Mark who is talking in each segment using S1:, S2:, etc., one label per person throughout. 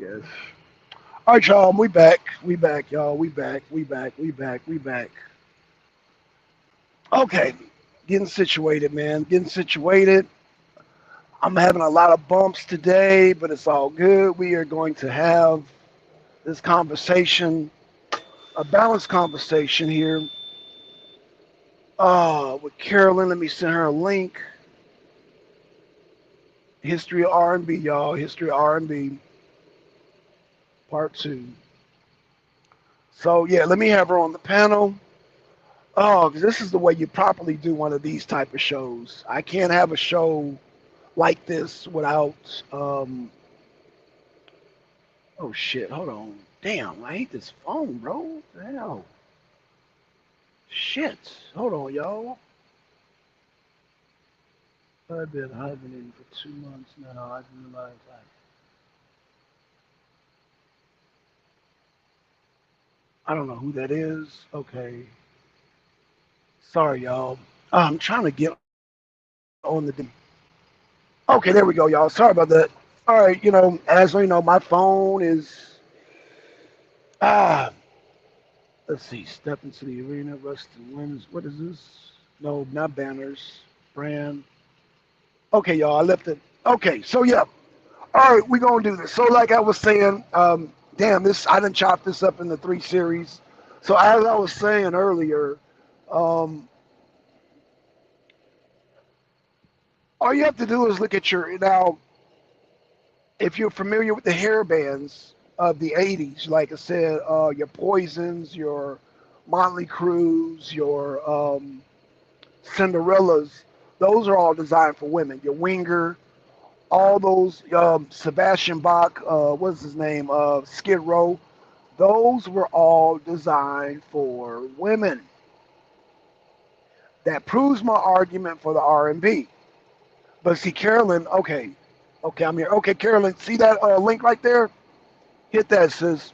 S1: Yes. All right, y'all. We back. We back, y'all. We back. We back. We back. We back. Okay. Getting situated, man. Getting situated. I'm having a lot of bumps today, but it's all good. We are going to have this conversation, a balanced conversation here. With Carolyn, let me send her a link. History of R&B, y'all. History of R&B, part two. So yeah, let me have her on the panel. Oh, 'cause this is the way you properly do one of these type of shows. I can't have a show like this without. Oh shit! Hold on. Damn, I hate this phone, bro. What the hell? Shit. Hold on, y'all. I've been hibernating for 2 months now. I didn't realize I don't know who that is. Okay. Sorry, y'all. I'm trying to get on the. Okay, there we go, y'all. Sorry about that. All right, as you know, my phone is. Ah, let's see. Step into the arena, rusty wins. What is this? No, not banners. Brand. Okay, y'all. I left it. Okay, so yeah. All right, we're gonna do this. So, like I was saying, damn, this I didn't chop this up into three series. So, as I was saying earlier, um, all you have to do is look at your now. If you're familiar with the hair bands of the '80s, like I said, your Poisons, your Motley Crues, your Cinderellas, those are all designed for women. Your Winger, all those Sebastian Bach, what's his name, Skid Row, those were all designed for women. That proves my argument for the R&B. But see, Carolyn, okay, I'm here. Okay, Carolyn, see that link right there? Hit that, sis.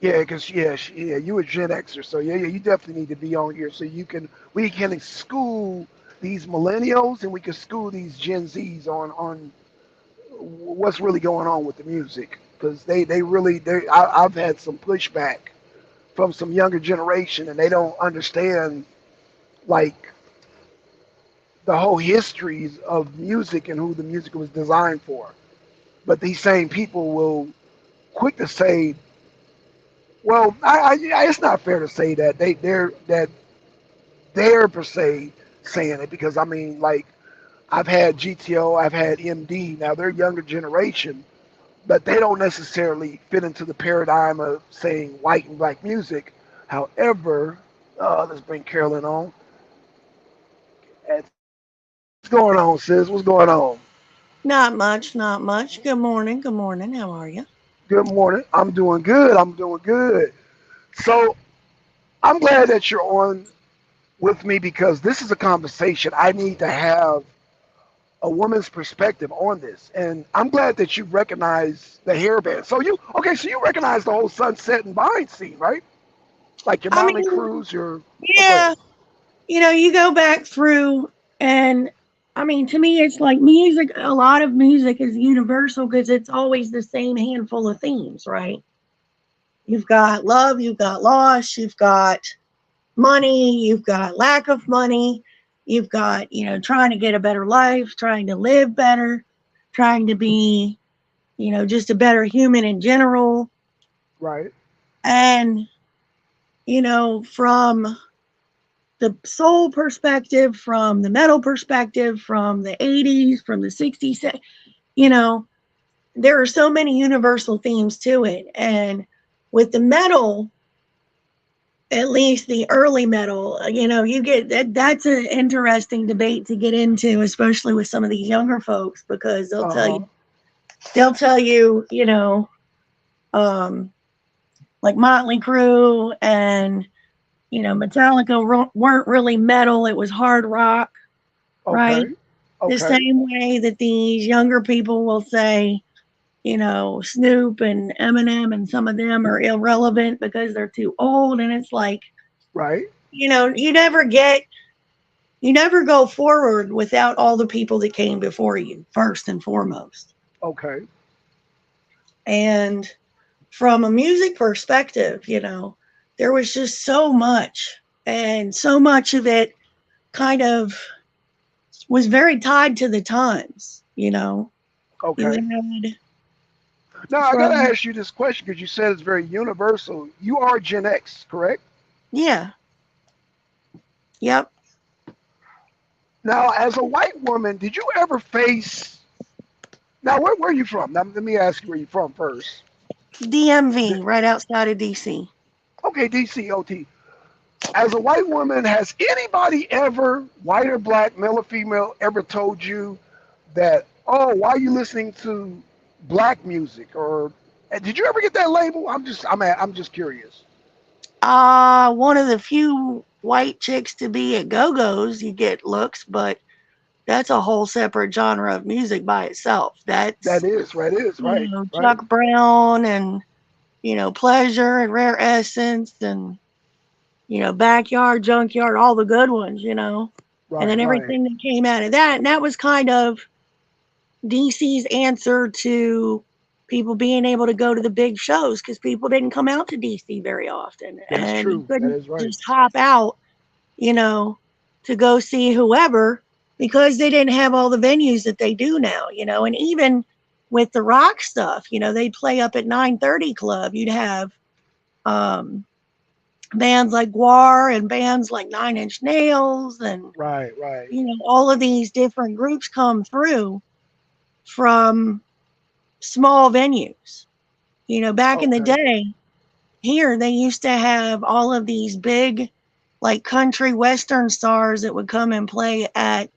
S1: Yeah, because yeah, you a Gen Xer, so yeah, you definitely need to be on here so we can school these millennials and we can school these Gen Zs on what's really going on with the music because they really I've had some pushback from some younger generation and they don't understand like the whole histories of music and who the music was designed for. But these same people will quick to say, well, it's not fair to say that they're per se saying it because I mean, like I've had GTO, I've had MD. Now they're younger generation, but they don't necessarily fit into the paradigm of saying white and black music. However, let's bring Carolyn on. What's going on, sis? What's going on?
S2: Not much, not much. Good morning, good morning. How are you?
S1: Good morning. I'm doing good. I'm doing good. So I'm glad that you're on with me because this is a conversation I need to have a woman's perspective on this. And I'm glad that you recognize the hairband. So you recognize the whole sunset and vine scene, right? Like your
S2: I
S1: Motley
S2: mean,
S1: Cruise, your go ahead.
S2: yeah, you go back through, and I mean, to me, it's like music. A lot of music is universal because it's always the same handful of themes, right? You've got love, you've got loss, you've got money, you've got lack of money, you've got, trying to get a better life, trying to live better, trying to be, just a better human in general.
S1: Right,
S2: And, from the soul perspective, from the metal perspective, from the 80s, from the 60s, you know, there are so many universal themes to it. And with the metal, at least the early metal, you get that's an interesting debate to get into, especially with some of these younger folks, because
S1: uh huh,
S2: they'll tell you, um, like Motley Crue and, Metallica weren't really metal. It was hard rock, right?
S1: okay,
S2: The
S1: okay,
S2: same way that these younger people will say, Snoop and Eminem and some of them are irrelevant because they're too old. And it's like,
S1: right,
S2: you never go forward without all the people that came before you, first and foremost.
S1: okay.
S2: And from a music perspective, there was just so much, and so much of it kind of was very tied to the times. You
S1: Okay.
S2: had
S1: Now I gotta
S2: from,
S1: ask you this question because you said it's very universal. You are Gen X, correct?
S2: yeah, yep.
S1: Now, as a white woman, did you ever face? Now, where are you from? Now, let me ask you where you're from first.
S2: DMV, right outside of DC.
S1: Okay, DCOT. As a white woman, has anybody ever, white or black, male or female, ever told you that, oh, why are you listening to black music? Or did you ever get that label? I'm just curious.
S2: One of the few white chicks to be at go-go's, you get looks, but that's a whole separate genre of music by itself.
S1: That
S2: That's,
S1: is right. Is right. Right.
S2: Chuck Brown and, Pleasure and Rare Essence and, Backyard, Junkyard, all the good ones. And
S1: Right.
S2: then
S1: Right.
S2: everything that came out of that. And that was kind of DC's answer to people being able to go to the big shows because people didn't come out to DC very often.
S1: That's
S2: And you
S1: true. That
S2: couldn't
S1: is right.
S2: just hop out, you know, to go see whoever because they didn't have all the venues that they do now. And even with the rock stuff, they'd play up at 9:30 Club. You'd have um, bands like Guar and bands like Nine Inch Nails and,
S1: Right. Right.
S2: all of these different groups come through from small venues. Back in the
S1: Okay.
S2: day, here they used to have all of these big, like country western stars that would come and play at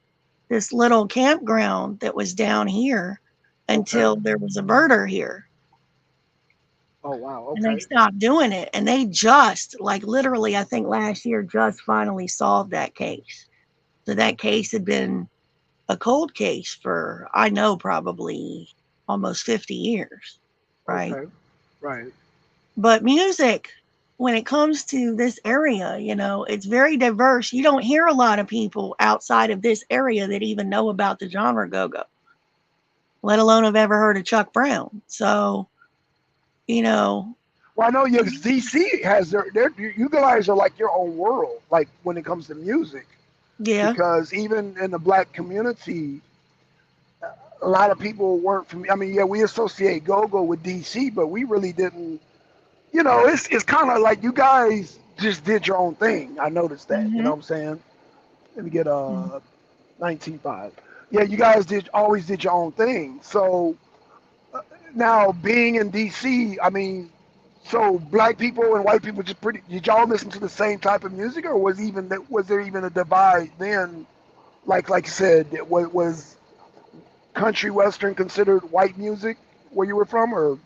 S2: this little campground that was down here
S1: Okay.
S2: until there was a murder here.
S1: Oh wow.
S2: And they
S1: Okay.
S2: stopped doing it. And they just, like literally, I think last year, just finally solved that case. So that case had been a cold case for, I know, probably almost 50 years, right?
S1: Okay. Right.
S2: But music, when it comes to this area, it's very diverse. You don't hear a lot of people outside of this area that even know about the genre go go, let alone have ever heard of Chuck Brown. So, you know,
S1: Well, I know you DC has their you guys are like your own world, like when it comes to music,
S2: yeah.
S1: because even in the black community, a lot of people weren't from. I mean, yeah, we associate go-go with DC, but we really didn't. It's kind of like you guys just did your own thing. I noticed that. You know
S2: Hmm.
S1: what I'm saying? Let me get 19.5. Yeah, you guys always did your own thing. So now being in DC, I mean, so black people and white people just pretty. Did y'all listen to the same type of music, or was there even a divide then? Like you said, was country western considered white music where you were from, or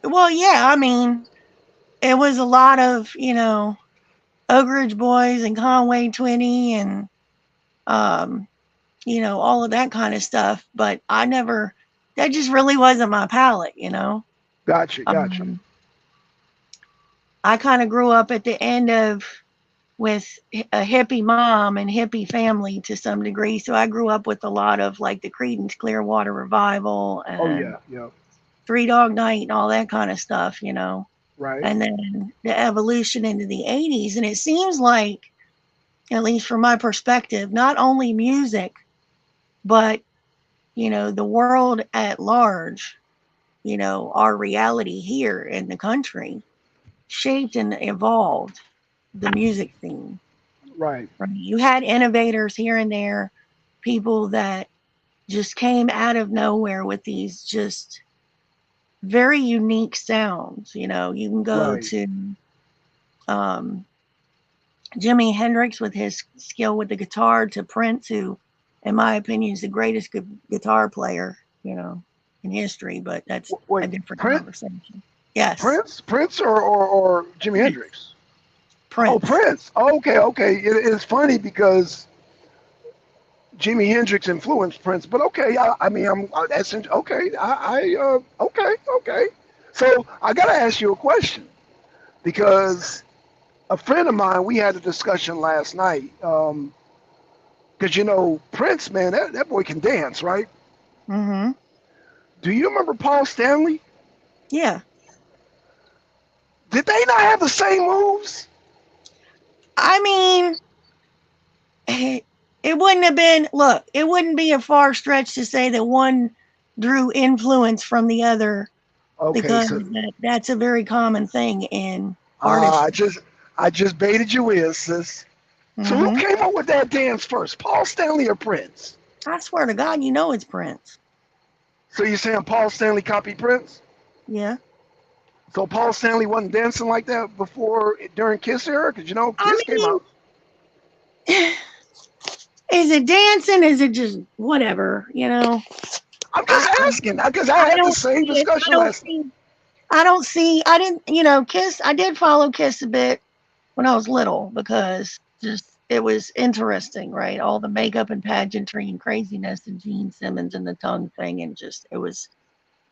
S2: Well, yeah, I mean, it was a lot of, Oak Ridge Boys and Conway Twitty and, um, all of that kind of stuff. But that just really wasn't my palette.
S1: gotcha.
S2: Um, I kind of grew up at the end of with a hippie mom and hippie family to some degree. So I grew up with a lot of like the Creedence Clearwater Revival
S1: Oh
S2: and
S1: yeah,
S2: Three Dog Night and all that kind of stuff.
S1: right,
S2: And then the evolution into the 80s. And it seems like, at least from my perspective, not only music, but, the world at large, our reality here in the country shaped and evolved the music scene.
S1: right,
S2: Right? You had innovators here and there, people that just came out of nowhere with these just very unique sounds. You can go
S1: right.
S2: to um, Jimi Hendrix with his skill with the guitar to Prince, who, in my opinion, is the greatest guitar player, in history, but that's a
S1: Wait,
S2: different
S1: Prince,
S2: conversation. Yes,
S1: Prince, or Jimi
S2: Prince.
S1: Hendrix? Oh,
S2: Prince.
S1: Prince. Oh, okay. It's funny because Jimi Hendrix influenced Prince, but okay. I mean, that's okay. Okay. So I gotta ask you a question because a friend of mine, we had a discussion last night. Because Prince, man, that boy can dance, right?
S2: Hmm.
S1: Do you remember Paul Stanley?
S2: Yeah.
S1: Did they not have the same moves?
S2: I mean, it wouldn't have been, look, it wouldn't be a far stretch to say that one drew influence from the other
S1: Okay,
S2: because
S1: so
S2: that's a very common thing in
S1: uh, I
S2: artistry.
S1: just I just baited you in, sis. So who
S2: Hmm.
S1: came up with that dance first, Paul Stanley or Prince?
S2: I swear to God, you know it's Prince.
S1: So you're saying Paul Stanley copied Prince?
S2: Yeah.
S1: So Paul Stanley wasn't dancing like that before during Kiss era, because
S2: I
S1: Kiss came
S2: mean,
S1: out.
S2: is it dancing? Is it just whatever?
S1: I'm
S2: I,
S1: just
S2: I,
S1: asking because I
S2: I
S1: had the
S2: don't
S1: same
S2: see it.
S1: discussion last night.
S2: I didn't, Kiss, I did follow Kiss a bit when I was little because just it was interesting, right? All the makeup and pageantry and craziness and Gene Simmons and the tongue thing and just it was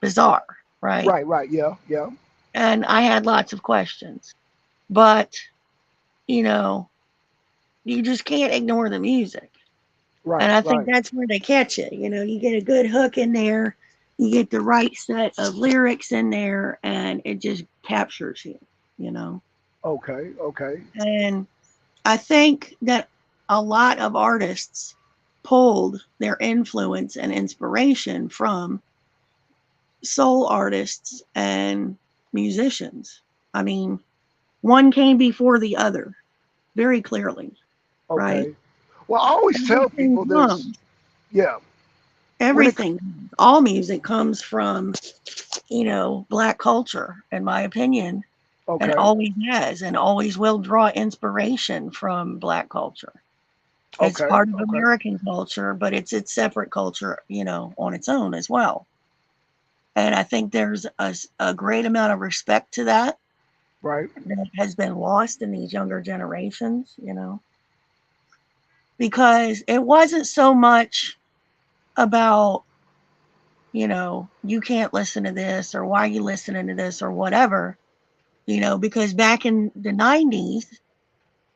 S2: bizarre, right?
S1: Right, right, yeah, yeah,
S2: And I had lots of questions. But, you know, you just can't ignore the music. And
S1: right,
S2: I think
S1: right,
S2: that's where they catch it. You get a good hook in there, you get the right set of lyrics in there, and it just captures you, you know.
S1: okay, okay,
S2: And I think that a lot of artists pulled their influence and inspiration from soul artists and musicians. I mean, one came before the other very clearly, right?
S1: okay. Well, I always tell
S2: Everything
S1: people this.
S2: comes,
S1: Yeah, when it
S2: everything, all music comes from, Black culture, in my opinion, and
S1: okay,
S2: always has and always will draw inspiration from Black culture. It's
S1: okay,
S2: part of
S1: okay,
S2: American culture, but it's its separate culture, on its own as well. And I think there's a great amount of respect to that
S1: right,
S2: that has been lost in these younger generations, because it wasn't so much about, you can't listen to this or why are you listening to this or whatever, because back in the 90s,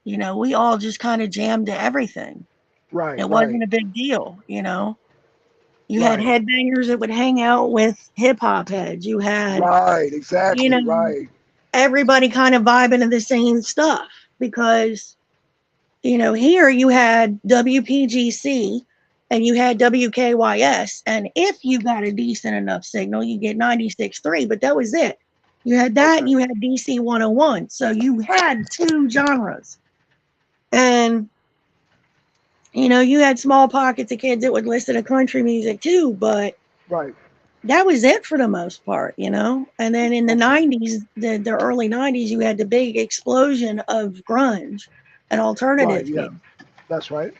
S2: we all just kind of jammed to everything.
S1: right,
S2: It
S1: right,
S2: wasn't a big deal. You had
S1: right,
S2: headbangers that would hang out with hip hop heads. You had,
S1: right,
S2: you
S1: exactly,
S2: know,
S1: right,
S2: everybody kind of vibing to the same stuff because, here you had WPGC and you had WKYS. And if you got a decent enough signal, you get 96.3, but that was it. You had that and
S1: okay,
S2: you had DC 101. So you had two genres. And, you had small pockets of kids that would listen to country music too, but
S1: right,
S2: that was it for the most part. And then in the
S1: okay,
S2: 90s, the early 90s, you had the big explosion of grunge and
S1: right,
S2: alternative
S1: yeah,
S2: music,
S1: that's right,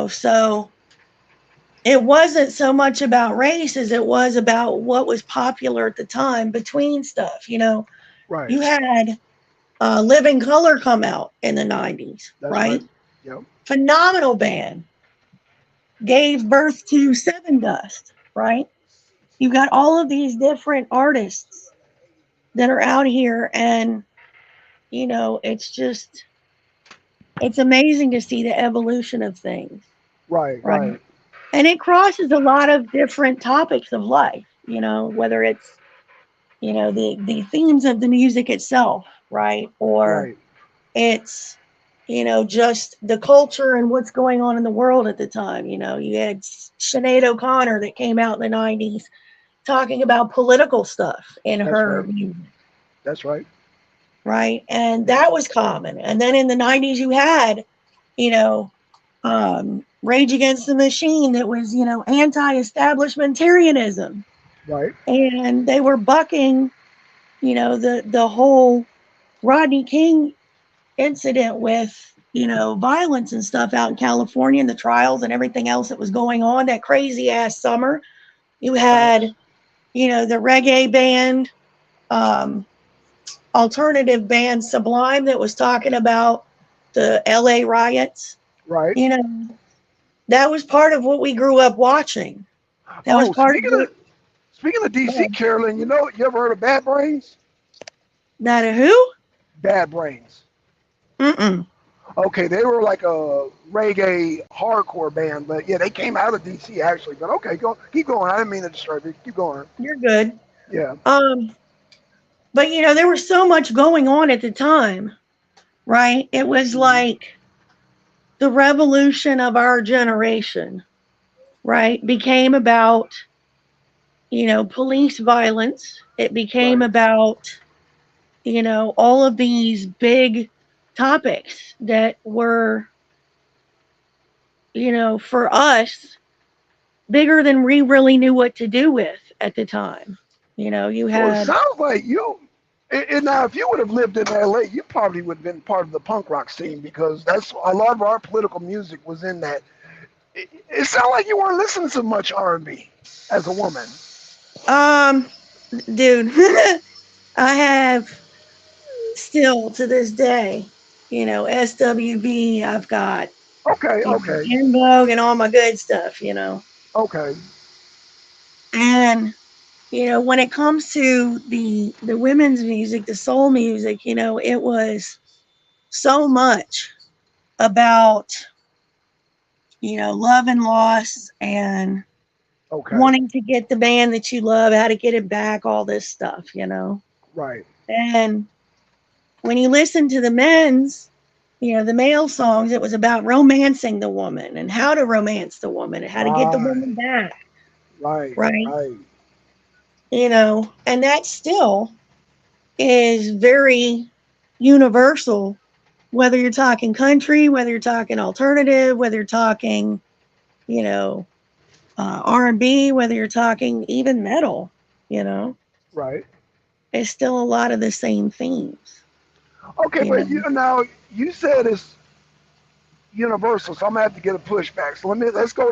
S2: so it wasn't so much about race as it was about what was popular at the time between stuff.
S1: right,
S2: You had Living Color come out in the 90s,
S1: that's right,
S2: right?
S1: yep,
S2: Phenomenal band, gave birth to Seven Dust, right? You got all of these different artists that are out here, and it's amazing to see the evolution of things,
S1: right,
S2: right?
S1: right,
S2: And it crosses a lot of different topics of life, whether it's the themes of the music itself, right? Or
S1: right,
S2: it's just the culture and what's going on in the world at the time. You had Sinead O'Connor that came out in the 90s talking about political stuff in
S1: that's
S2: her
S1: right,
S2: music,
S1: that's right,
S2: right? And that was common. And then in the 90s, you had, you know, Rage Against the Machine that was, anti establishmentarianism.
S1: right,
S2: And they were bucking, the whole Rodney King incident with, violence and stuff out in California and the trials and everything else that was going on that crazy ass summer. You had,
S1: facts,
S2: the reggae band, um, alternative band Sublime that was talking about the LA riots.
S1: right.
S2: You know, that was part of what we grew up watching. That was
S1: Oh,
S2: part of what
S1: speaking of DC, Carolyn, you ever heard of Bad Brains?
S2: that a who?
S1: Bad Brains.
S2: Mm-mm.
S1: Okay, they were like a reggae hardcore band, but yeah, they came out of DC actually. But okay, keep going. I didn't mean to disturb you. Keep going.
S2: You're good.
S1: Yeah.
S2: Um, but there was so much going on at the time, right? It was
S1: Hmm.
S2: like the revolution of our generation, right? Became about, police violence. It became
S1: Right.
S2: about, all of these big topics that were, for us, bigger than we really knew what to do with at the time. You
S1: So it
S2: had,
S1: sounds like you. And now, if you would have lived in LA, you probably would have been part of the punk rock scene because that's a lot of our political music was in that. It sounded like you weren't listening to much R&B as a woman.
S2: um, dude, I have still to this day, SWV, I've got,
S1: Okay, okay,
S2: In Vogue and all my good stuff,
S1: okay.
S2: and when it comes to the women's music, the soul music, it was so much about love and loss and
S1: Okay.
S2: wanting to get the band that you love, how to get it back, all this stuff,
S1: Right.
S2: and when you listen to the men's, the male songs, it was about romancing the woman and how to romance the woman and how to get the woman
S1: Right.
S2: back,
S1: Right.
S2: right?
S1: Right.
S2: And that still is very universal, whether you're talking country, whether you're talking alternative, whether you're talking, you know, R&B, whether you're talking even metal, you know,
S1: Right.
S2: it's still a lot of the same themes,
S1: Okay,
S2: you
S1: but
S2: know.
S1: now you said it's universal, so I'm gonna have to get a pushback. So let's go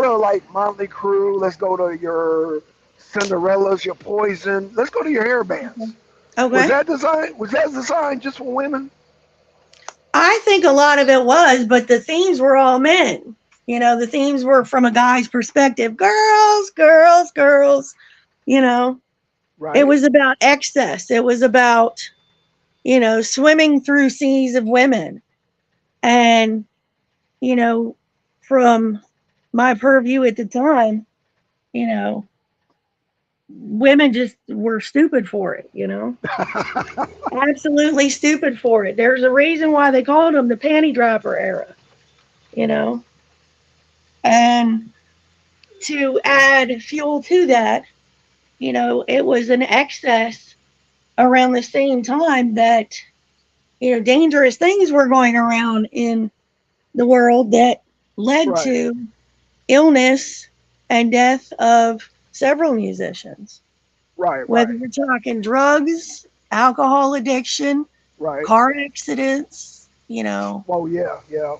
S1: to like Motley Crue. Let's go to your Cinderellas, your Poison. Let's go to your hair bands. Was
S2: Okay.
S1: that design? Was that designed just for women?
S2: I think a lot of it was, but the themes were all men. The themes were from a guy's perspective, girls, girls, girls, you know. It
S1: Right.
S2: was about excess. It was about, swimming through seas of women. And, you know, from my purview at the time, you know, women just were stupid for it, absolutely stupid for it. There's a reason why they called them the panty dropper era, you know, and to add fuel to that, it was an excess around the same time that, dangerous things were going around in the world that led
S1: Right.
S2: to illness and death of several musicians,
S1: Right.
S2: whether
S1: Right.
S2: you're talking drugs, alcohol addiction,
S1: Right.
S2: car accidents,
S1: Oh yeah. Yeah.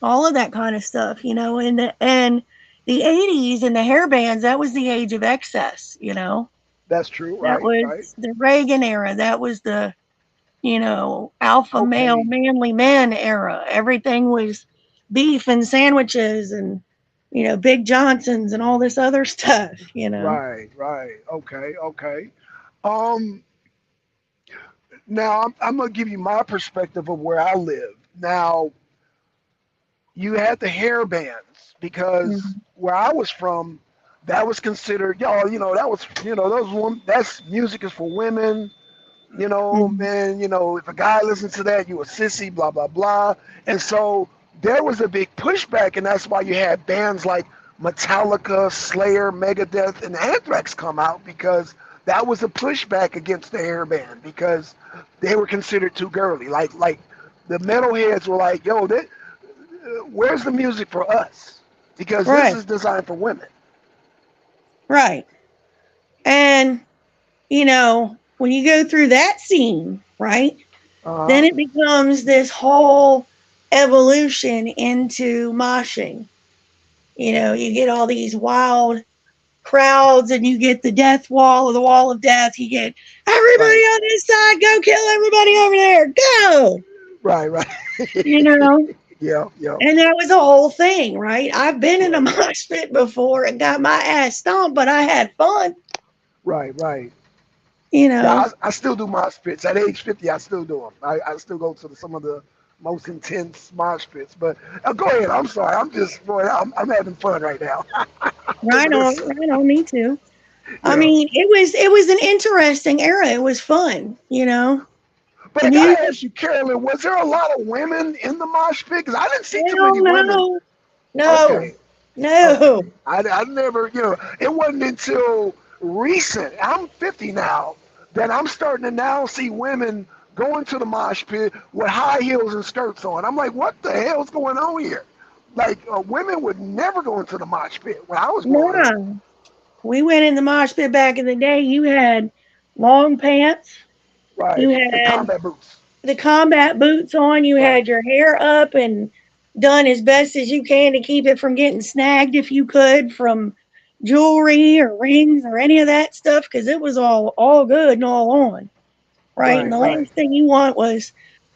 S2: all of that kind of stuff, and the 80s and the hair bands, that was the age of excess,
S1: That's true.
S2: that
S1: Right.
S2: was
S1: Right.
S2: the Reagan era, that was the, alpha male,
S1: Okay.
S2: manly men era. Everything was beef and sandwiches and, Big Johnsons and all this other stuff.
S1: Right. Right. Okay. Okay. Um. Now I'm gonna give you my perspective of where I live. Now you had the hair bands because
S2: Mhm.
S1: where I was from, that was considered, y'all, that was, those one, that's music is for women,
S2: Mhm.
S1: man, if a guy listens to that, you a sissy, blah, blah, blah. And so there was a big pushback, and that's why you had bands like Metallica, Slayer, Megadeth, and Anthrax come out because that was a pushback against the hair band because they were considered too girly. Like the metalheads were like, yo, where's the music for us? Because this
S2: Right,
S1: is designed for women.
S2: right. And, when you go through that scene, right,
S1: Uh
S2: then
S1: huh.
S2: it becomes this whole evolution into moshing. You get all these wild crowds and you get the death wall or the wall of death. You get everybody
S1: Right.
S2: on this side, go kill everybody over there, go,
S1: Right. Right.
S2: you know.
S1: Yeah. Yeah.
S2: And that was a whole thing, right? I've been in a
S1: Right.
S2: mosh pit before and got my ass stomped, but I had fun,
S1: Right. Right.
S2: you
S1: Yeah.
S2: know.
S1: I still do mosh pits. At age 50, I still do them. I still go to some of the most intense mosh pits. But go ahead. I'm sorry. I'm just, boy, I'm having fun right now.
S2: Right on,
S1: Listen.
S2: right on, me too. I
S1: Yeah.
S2: mean, it was an interesting era. It was fun,
S1: But
S2: The
S1: I gotta
S2: music.
S1: ask you, Carolyn, was there a lot of women in the mosh pit? Because I didn't see too
S2: Hell
S1: many women.
S2: no, no,
S1: Okay, okay.
S2: no.
S1: I never, it wasn't until recent. I'm 50 now that I'm starting to now see women going to the mosh pit with high heels and skirts on. I'm like, what the hell's going on here? Like, women would never go into the mosh pit when I was growing up.
S2: Nah. We went in the mosh pit back in the day. You had long pants.
S1: Right.
S2: You
S1: And
S2: had
S1: combat boots.
S2: the combat boots on. You
S1: Right.
S2: had your hair up and done as best as you can to keep it from getting snagged if you could from jewelry or rings or any of that stuff because it was all good and all on. Right. And
S1: Right.
S2: the
S1: Right.
S2: last thing you want was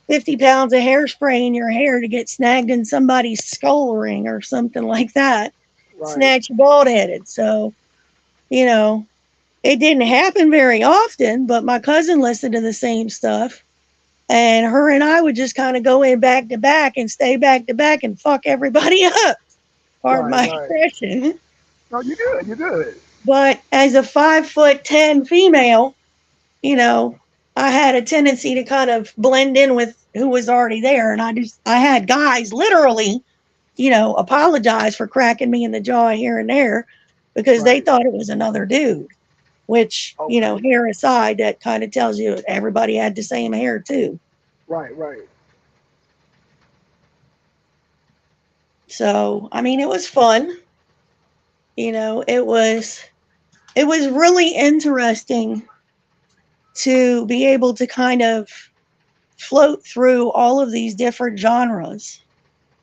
S2: 50 pounds of hairspray in your hair to get snagged in somebody's skull ring or something like that.
S1: Right.
S2: Snatch you bald headed. So, you know, it didn't happen very often, but my cousin listened to the same stuff. And her and I would just kind of go in back to back and stay back to back and fuck everybody up. Pardon
S1: Right.
S2: my
S1: Right.
S2: expression.
S1: No, you're good. You're good.
S2: But as a 5'10" female, you know, I had a tendency to kind of blend in with who was already there. And I had guys literally, apologize for cracking me in the jaw here and there because they
S1: Right.
S2: thought it was another dude, which,
S1: Okay.
S2: hair aside, that kind of tells you everybody had the same hair too.
S1: Right. Right.
S2: So, I mean, it was fun. It was really interesting to be able to kind of float through all of these different genres,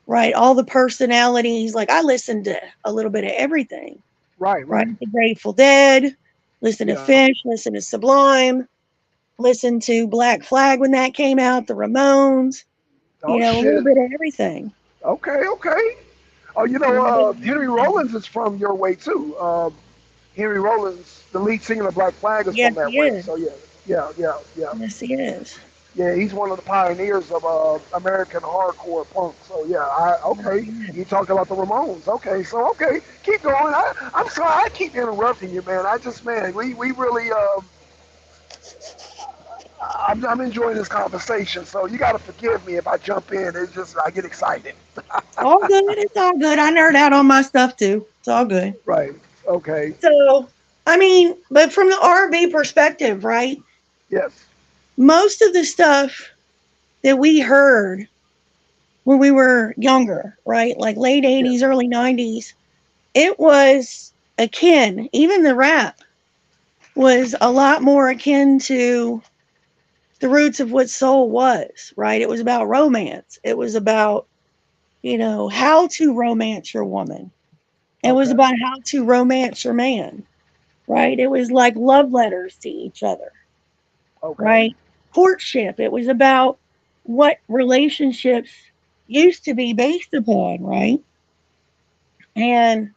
S2: right? All the personalities. Like I listened to a little bit of everything,
S1: Right.
S2: right?
S1: Right.
S2: The Grateful Dead, listen to
S1: Yeah.
S2: Fish, listen to Sublime, listen to Black Flag when that came out, the Ramones,
S1: Oh
S2: a little
S1: shit.
S2: bit of everything.
S1: Okay. Okay. Oh,
S2: A little bit of
S1: Henry
S2: everything.
S1: Rollins is from your way too. Henry Rollins, the lead singer of Black Flag, is
S2: Yes,
S1: from that
S2: he
S1: way.
S2: is.
S1: So yeah, yeah, yeah, yeah,
S2: Yes, he is.
S1: yeah. He's one of the pioneers of American hardcore punk. So yeah,
S2: Yes,
S1: okay.
S2: he is.
S1: You talked about the Ramones. Okay, so okay, keep going. I'm sorry, I keep interrupting you, man. Man, we really I'm enjoying this conversation. So you got to forgive me if I jump in. It's just I get excited.
S2: All good. It's all good. I nerd out on my stuff too. It's all good.
S1: Right. Okay.
S2: So, I mean, but from the R&B perspective, right?
S1: Yes.
S2: Most of the stuff that we heard when we were younger, right? Like late
S1: Yes.
S2: 80s, early 90s, it was akin, even the rap was a lot more akin to the roots of what soul was, right? It was about romance. It was about, how to romance your woman. It was
S1: Okay.
S2: about how to romance your man, right? It was like love letters to each other,
S1: Okay.
S2: right? Courtship. It was about what relationships used to be based upon, right? And,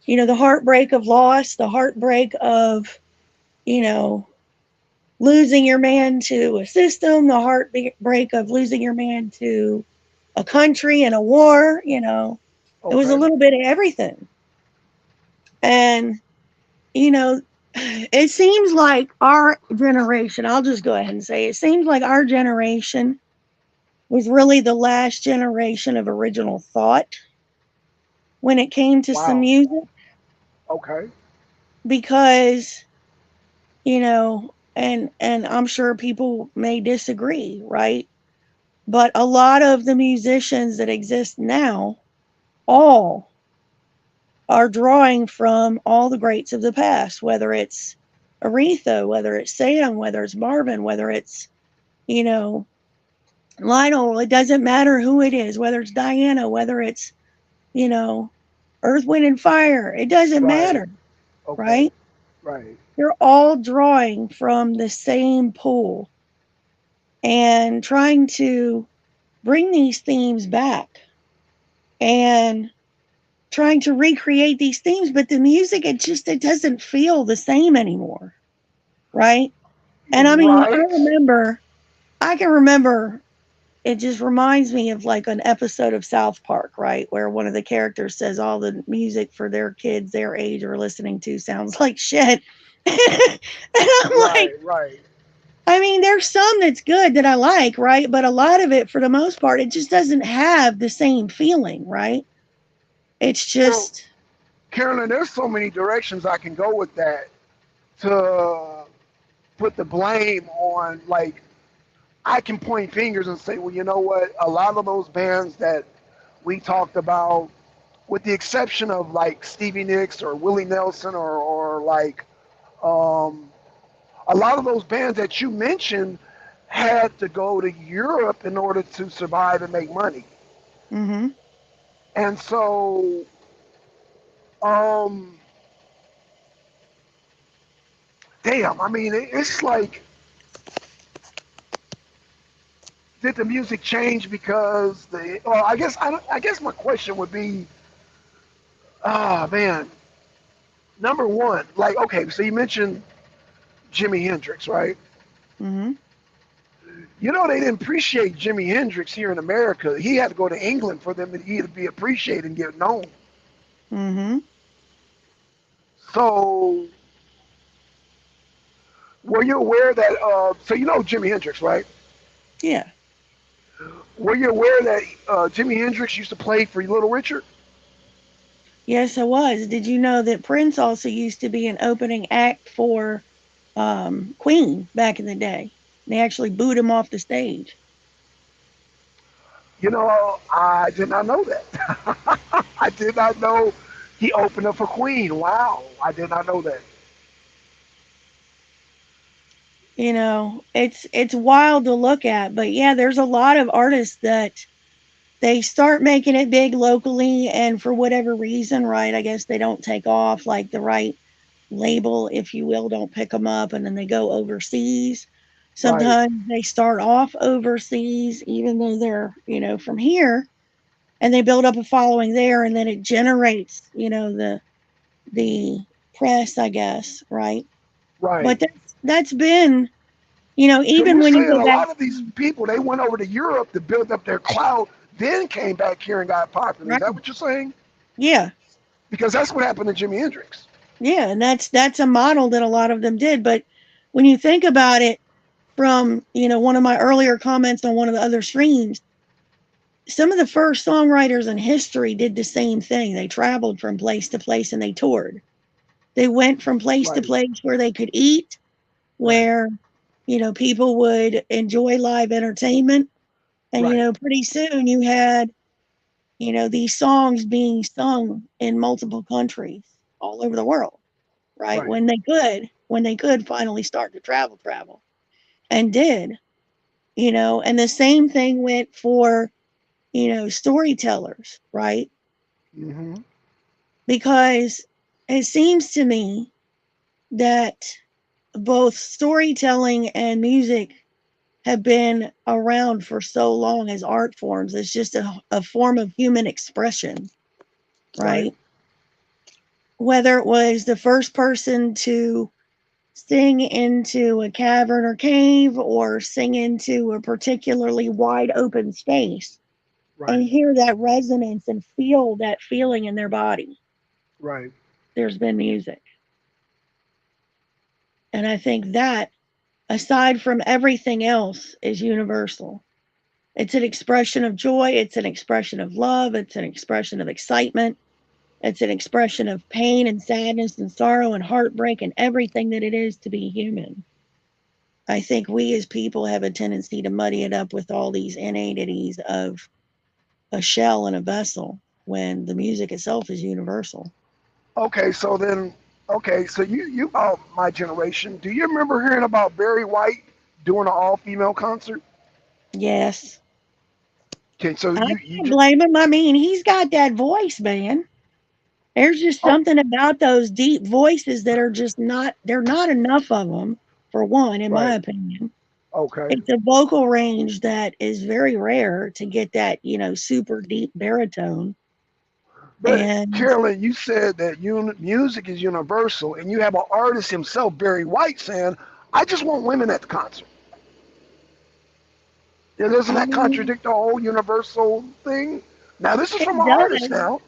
S2: the heartbreak of loss, the heartbreak of, you know, losing your man to a system, the heartbreak of losing your man to a country and a war, it was a
S1: Okay.
S2: little bit of everything. And, you know, it seems like our generation, I'll just go ahead and say it seems like our generation was really the last generation of original thought when it came to some
S1: Wow.
S2: music
S1: Okay.
S2: because, and I'm sure people may disagree, right? But a lot of the musicians that exist now all are drawing from all the greats of the past, whether it's Aretha, whether it's Sam, whether it's Marvin, whether it's, you know, Lionel. It doesn't matter who it is, whether it's Diana, whether it's, you know, Earth, Wind, and Fire. It doesn't
S1: Right.
S2: matter,
S1: Okay.
S2: right?
S1: Right.
S2: They're all drawing from the same pool and trying to bring these themes back and trying to recreate these themes, but the music, it doesn't feel the same anymore, right? And I mean,
S1: Right.
S2: I can remember, it just reminds me of like an episode of South Park, right? Where one of the characters says all the music for their kids their age are listening to sounds like shit. And I'm like,
S1: Right, right.
S2: I mean, there's some that's good that I like, right? But a lot of it, for the most part, it just doesn't have the same feeling, right? It's
S1: Well,
S2: just,
S1: Carolyn, there's so many directions I can go with that to put the blame on. Like, I can point fingers and say, well, you know what? A lot of those bands that we talked about, with the exception of like Stevie Nicks or Willie Nelson or like um, a lot of those bands that you mentioned had to go to Europe in order to survive and make money.
S2: mm-hmm,
S1: And so, um, damn, I mean, it's like, did the music change because the? Well, I guess my question would be, ah, man, number one, like, okay, so you mentioned Jimi Hendrix, right?
S2: mm-hmm,
S1: You know, they didn't appreciate Jimi Hendrix here in America. He had to go to England for them to be appreciated and get known.
S2: mm-hmm.
S1: So, were you aware that? So you know Jimi Hendrix, right?
S2: Yeah.
S1: Were you aware that Jimi Hendrix used to play for Little Richard?
S2: Yes, I was. Did you know that Prince also used to be an opening act for Queen back in the day? They actually booed him off the stage.
S1: You know, I did not know that. I did not know he opened up for Queen. Wow, I did not know that.
S2: You know, it's wild to look at, but yeah, there's a lot of artists that they start making it big locally, and for whatever reason, right? I guess they don't take off, like the right label, if you will, don't pick them up, and then they go overseas.
S1: Right,
S2: Sometimes they start off overseas, even though they're, from here, and they build up a following there, and then it generates, the press, I guess, right?
S1: right.
S2: But that's been,
S1: So
S2: even
S1: you're
S2: when you
S1: saying
S2: go
S1: a
S2: back,
S1: lot of these people they went over to Europe to build up their clout, then came back here and got popular. Is
S2: right?
S1: that what you're saying?
S2: Yeah,
S1: Because that's what happened to Jimi Hendrix.
S2: yeah, and that's a model that a lot of them did. But when you think about it, from one of my earlier comments on one of the other streams, some of the first songwriters in history did the same thing. They traveled from place to place and they toured. They went from place to
S1: Right,
S2: place where they could eat,
S1: right,
S2: where people would enjoy live entertainment, and
S1: right,
S2: pretty soon you had these songs being sung in multiple countries all over the world, right?
S1: right.
S2: When they could finally start to travel, and did, and the same thing went for storytellers, right?
S1: Hmm.
S2: Because it seems to me that both storytelling and music have been around for so long as art forms. It's just a form of human expression,
S1: Right,
S2: right? Whether it was the first person to sing into a cavern or cave or sing into a particularly wide open space and
S1: right,
S2: hear that resonance and feel that feeling in their body,
S1: right.
S2: there's been music. And I think that, aside from everything else, is universal. It's an expression of joy, it's an expression of love, it's an expression of excitement, it's an expression of pain and sadness and sorrow and heartbreak and everything that it is to be human. I think we as people have a tendency to muddy it up with all these innatities of a shell and a vessel when the music itself is universal.
S1: Okay, so then, okay, so you about my generation. Do you remember hearing about Barry White doing an all-female concert?
S2: Yes.
S1: Okay, so
S2: I
S1: you
S2: can't
S1: just
S2: blame him. I mean, he's got that voice, man. There's just
S1: oh,
S2: something about those deep voices that are just not, they're not enough of them, for one, in my
S1: right,
S2: opinion.
S1: okay.
S2: It's a vocal range that is very rare to get that, super deep baritone.
S1: But
S2: And
S1: Carolyn, you said that music is universal, and you have an artist himself, Barry White, saying, "I just want women at the concert." Yeah, doesn't
S2: I
S1: that
S2: mean,
S1: contradict the whole universal thing? Now, this is
S2: it
S1: from an artist
S2: does.
S1: now.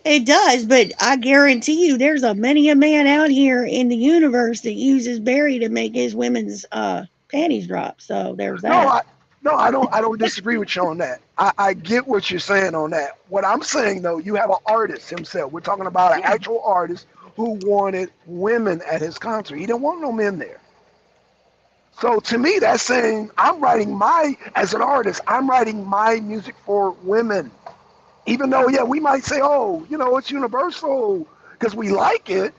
S2: It does, but I guarantee you there's a many a man out here in the universe that uses Barry to make his women's panties drop. So there's
S1: No,
S2: that.
S1: I don't disagree with you on that. I get what you're saying on that. What I'm saying though, you have an artist himself. We're talking about an
S2: Yeah.
S1: actual artist who wanted women at his concert. He didn't want no men there. So to me, that's saying as an artist, I'm writing my music for women. Even though, yeah, we might say, oh, it's universal because we like it.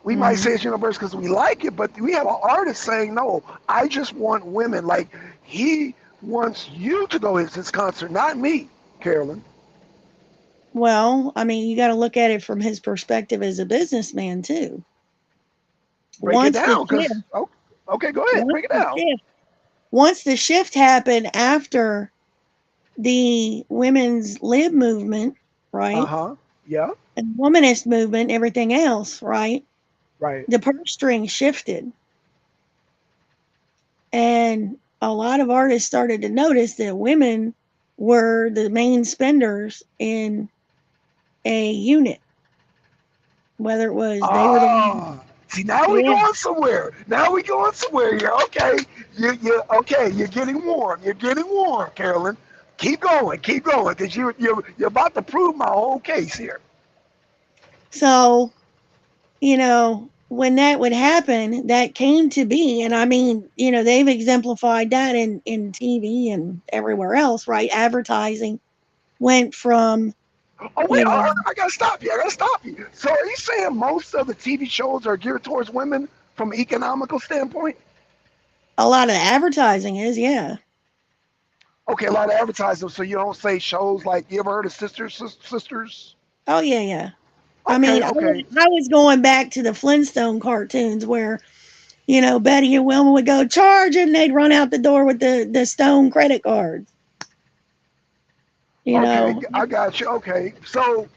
S1: We might
S2: Hmm.
S1: say it's universal because we like it, but we have an artist saying, no, I just want women. Like, he wants you to go to his concert, not me, Carolyn.
S2: Well, I mean, you got to look at it from his perspective as a businessman too.
S1: Break it
S2: Once the
S1: down because,
S2: shift,
S1: oh, okay, go ahead,
S2: once
S1: break it
S2: the
S1: down.
S2: shift, once the shift happened after the women's lib movement,
S1: Uh
S2: right,
S1: huh. Yeah,
S2: and womanist movement, everything else, right,
S1: right.
S2: the purse string shifted, and a lot of artists started to notice that women were the main spenders in a unit, whether it was they were the one.
S1: Ah, see, now we
S2: Yeah.
S1: going somewhere. Now we going somewhere here. Okay, okay. You're getting warm. You're getting warm, Carolyn. Keep going, because you're about to prove my whole case here.
S2: So, when that would happen, that came to be. And I mean, they've exemplified that in TV and everywhere else, right? Advertising went from,
S1: Oh wait,
S2: you know,
S1: I gotta stop you. I gotta stop you. So are you saying most of the TV shows are geared towards women from an economical standpoint?
S2: a lot of the advertising is, yeah.
S1: Okay, a lot of advertising. So you don't say shows like you ever heard of Sisters?
S2: Oh, yeah, yeah. I
S1: Okay,
S2: mean,
S1: okay.
S2: I was going back to the Flintstone cartoons where, Betty and Wilma would go charge and they'd run out the door with the stone credit cards, you
S1: Okay,
S2: know.
S1: I got you. Okay, so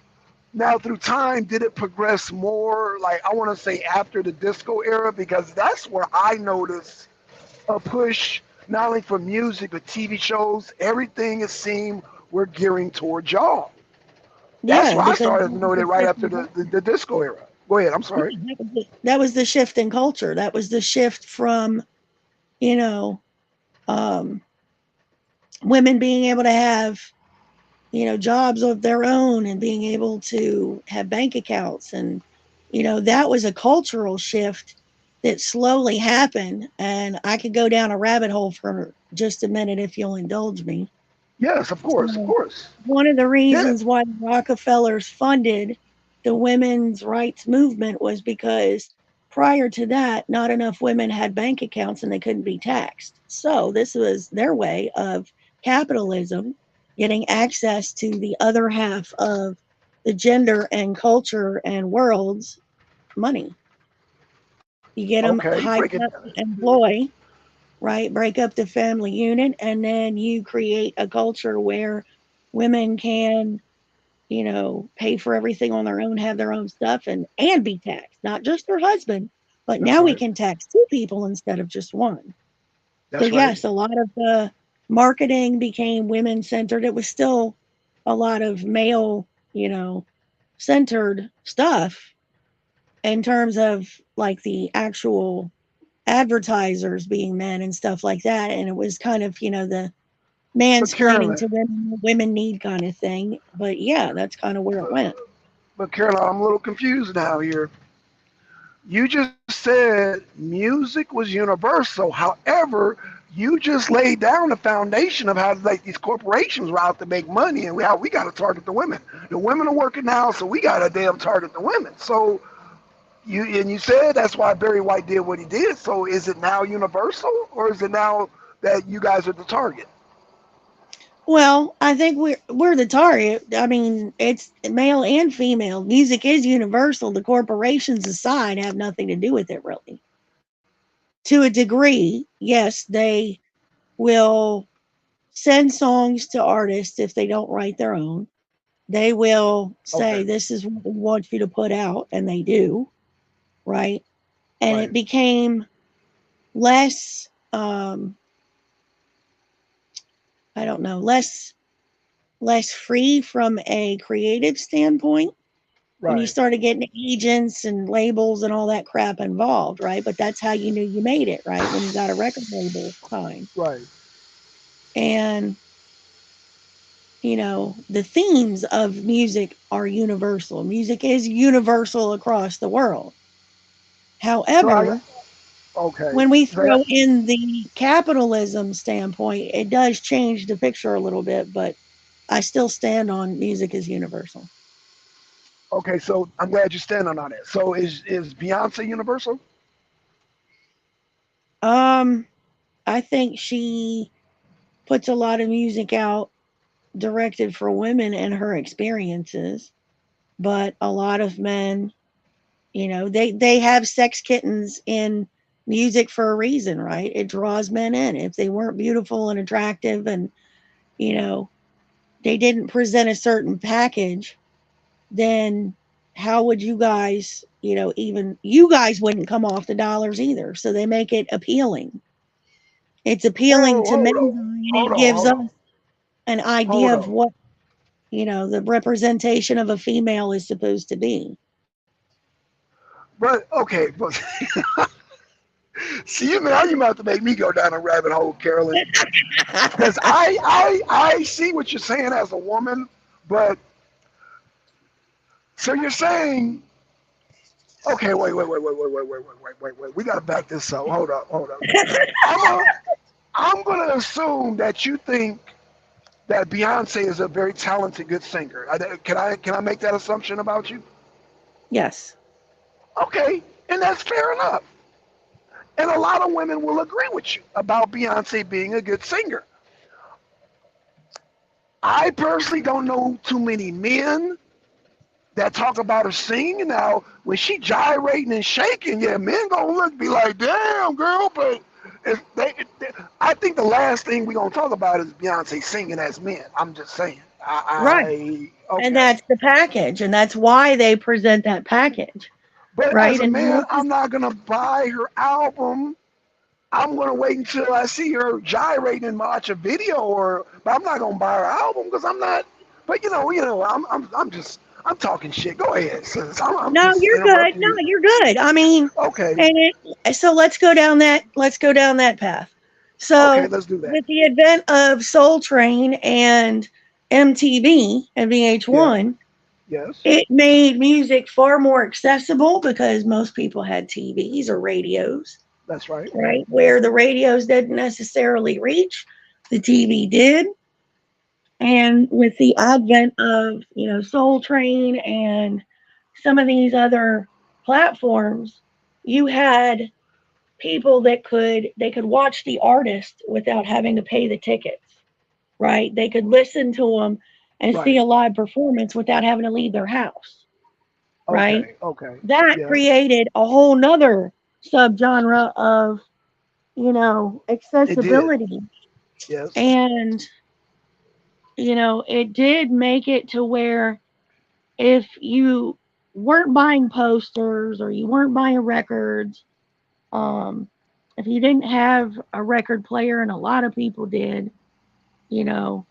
S1: now through time, did it progress more? Like I want to say after the disco era, because that's where I noticed a push not only for music but TV shows. Everything it seemed we're gearing toward y'all. That's
S2: Yeah,
S1: where I
S2: because
S1: started to
S2: that was
S1: know that
S2: the
S1: right
S2: shift
S1: after
S2: in
S1: the
S2: culture.
S1: disco era. Go ahead. I'm
S2: Yeah,
S1: sorry.
S2: that was the shift in culture. That was the shift from, you know, um, women being able to have, jobs of their own and being able to have bank accounts. And, that was a cultural shift that slowly happened. And I could go down a rabbit hole for just a minute if you'll indulge me.
S1: Yes, of course, of
S2: So,
S1: course.
S2: one of the
S1: Yeah.
S2: reasons why the Rockefellers funded the women's rights movement was because prior to that, not enough women had bank accounts and they couldn't be taxed. So, this was their way of capitalism getting access to the other half of the gender and culture and world's money. You get them
S1: Okay. Break
S2: hyped
S1: it.
S2: up to employ, right? Break up the family unit, and then you create a culture where women can, pay for everything on their own, have their own stuff, and be taxed, not just their husband, but
S1: That's
S2: now we
S1: right.
S2: can tax two people instead of just one. So
S1: That's right.
S2: yes, a lot of the marketing became women centered. It was still a lot of male, centered stuff in terms of like the actual advertisers being men and stuff like that. And it was kind of, the
S1: But
S2: mansplaining
S1: Carolyn,
S2: to women, what women need kind of thing. But yeah, that's kind of where it went.
S1: but Carolyn, I'm a little confused now here. You just said music was universal. However, you just laid down the foundation of how like these corporations were out to make money and how we got to target the women. The women are working now, so we got to damn target the women. So you said that's why Barry White did what he did. So is it now universal, or is it now that you guys are the target?
S2: Well, I think we're the target. I mean, it's male and female. Music is universal. The corporations aside have nothing to do with it really. To a degree, yes, they will send songs to artists if they don't write their own. They will
S1: Okay,
S2: say this is what we want you to put out, and they do, right? And
S1: right.
S2: it became less I don't know, less free from a creative standpoint. when you
S1: Right.
S2: started getting agents and labels and all that crap involved, right? But that's how you knew you made it, right? When you got a record label signed.
S1: Right.
S2: And, the themes of music are universal. Music is universal across the world.
S1: So I
S2: However,
S1: okay.
S2: when we
S1: So that,
S2: throw in the capitalism standpoint, it does change the picture a little bit, but I still stand on music is universal.
S1: okay. So I'm glad you're standing on it. So is Beyonce universal?
S2: Um, I think she puts a lot of music out directed for women and her experiences, but a lot of men, they have sex kittens in music for a reason, right? It draws men in. If they weren't beautiful and attractive and, you know, they didn't present a certain package, then how would you guys, even you guys wouldn't come off the dollars either. So they make it appealing. It's appealing
S1: Whoa,
S2: to men,
S1: hold on,
S2: and
S1: hold
S2: it
S1: on,
S2: gives
S1: hold
S2: us
S1: on,
S2: an
S1: hold
S2: idea of
S1: on.
S2: what, the representation of a female is supposed to be.
S1: But okay, but see, you about to make me go down a rabbit hole, Carolyn, because I see what you're saying as a woman, but so you're saying, okay, wait. We got to back this up. Hold up. I'm a, I'm gonna assume that you think that Beyonce is a very talented, good singer. Can I make that assumption about you?
S2: Yes.
S1: Okay, and that's fair enough. And a lot of women will agree with you about Beyonce being a good singer. I personally don't know too many men that talk about her singing. Now, when she gyrating and shaking, yeah, men gonna look be like, "Damn, girl," but if I think the last thing we gonna talk about is Beyonce singing as men. I'm just saying.
S2: Right. And
S1: Okay,
S2: that's the package. And that's why they present that package.
S1: but
S2: Right.
S1: as a
S2: And
S1: man, I'm not gonna buy her album. I'm gonna wait until I see her gyrating and watch a video, but I'm not gonna buy her album because I'm not. But I'm talking shit. Go ahead, sis. I'm
S2: no,
S1: just
S2: you're good.
S1: interrupting
S2: No,
S1: you.
S2: you're good. I mean,
S1: Okay,
S2: and so let's go down that path.
S1: okay,
S2: So
S1: let's do that.
S2: with the advent of Soul Train and MTV and
S1: Yeah,
S2: VH1,
S1: yes,
S2: it made music far more accessible because most people had TVs or radios,
S1: that's right.
S2: right? Where the radios didn't necessarily reach, the TV did. And with the advent of, Soul Train and some of these other platforms, you had people that could watch the artist without having to pay the tickets, right? They could listen to them and see
S1: Right.
S2: a live performance without having to leave their house, right?
S1: Okay. Okay.
S2: That
S1: Yeah.
S2: created a whole nother subgenre of,
S1: It did.
S2: accessibility.
S1: Yes.
S2: And, it did make it to where if you weren't buying posters or you weren't buying records, um, if you didn't have a record player, and a lot of people did, you know,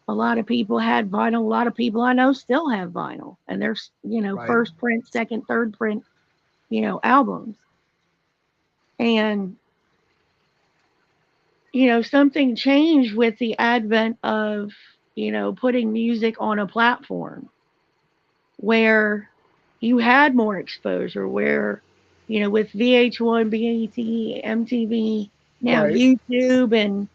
S2: a lot of people had vinyl. A lot of people I know still have vinyl, and there's,
S1: Right.
S2: first print, second, third print, albums. And, something changed with the advent of, putting music on a platform where you had more exposure, where, with VH1, BET, MTV, now
S1: Right.
S2: YouTube, and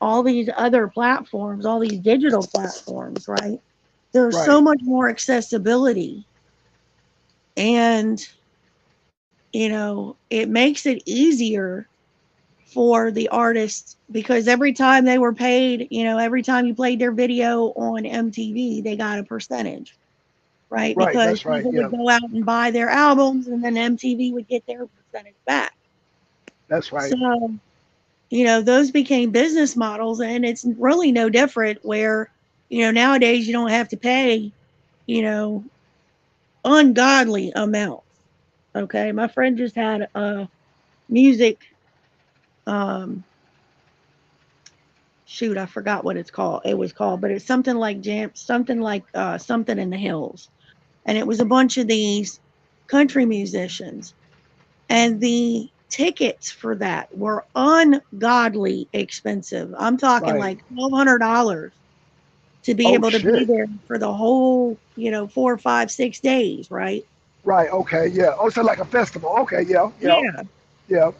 S2: all these other platforms, all these digital platforms, right? There's so
S1: Right.
S2: much more accessibility. And, it makes it easier for the artists because every time they were paid, every time you played their video on MTV, they got a percentage, right?
S1: Right.
S2: Because
S1: That's right.
S2: people
S1: Yeah.
S2: would go out and buy their albums and then MTV would get their percentage back.
S1: That's right.
S2: So, those became business models, and it's really no different where, nowadays you don't have to pay, you know, ungodly amounts. Okay. My friend just had a music, um, shoot, I forgot what it was called, but it's something like something in the hills. and it was a bunch of these country musicians. And the tickets for that were ungodly expensive. I'm talking
S1: Right.
S2: like $1,200 to be
S1: Oh
S2: able to be
S1: shit.
S2: there for the whole, 4, 5, 6 days, right?
S1: Right. Okay. Yeah. Oh, so like a festival. Okay. Yeah. Yeah.
S2: Yeah.
S1: Yeah.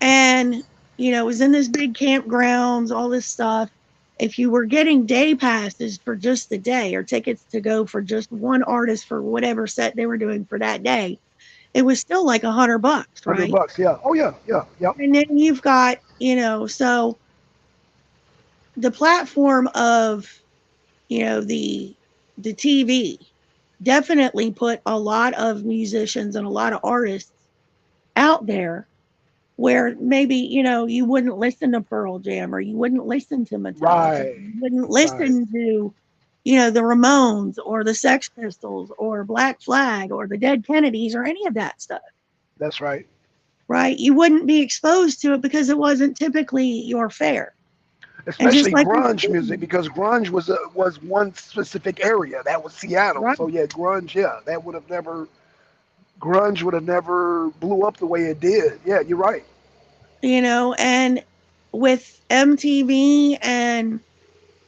S2: And, it was in this big campgrounds, all this stuff. If you were getting day passes for just the day or tickets to go for just one artist for whatever set they were doing for that day, it was still like $100,
S1: hundred
S2: right?
S1: bucks. Yeah. Oh yeah. Yeah. Yep.
S2: And then you've got, so the platform of, the TV definitely put a lot of musicians and a lot of artists out there where maybe, you wouldn't listen to Pearl Jam or you wouldn't listen to Metallica,
S1: Right.
S2: you wouldn't
S1: Right.
S2: listen to, the Ramones or the Sex Pistols or Black Flag or the Dead Kennedys or any of that stuff,
S1: That's right.
S2: right? You wouldn't be exposed to it because it wasn't typically your fare. And just
S1: Especially
S2: like with
S1: grunge music
S2: food,
S1: because grunge was one specific area that was Seattle.
S2: right?
S1: So yeah, grunge. Yeah, that would have never grunge would have never blew up the way it did. Yeah, you're right.
S2: And with MTV and,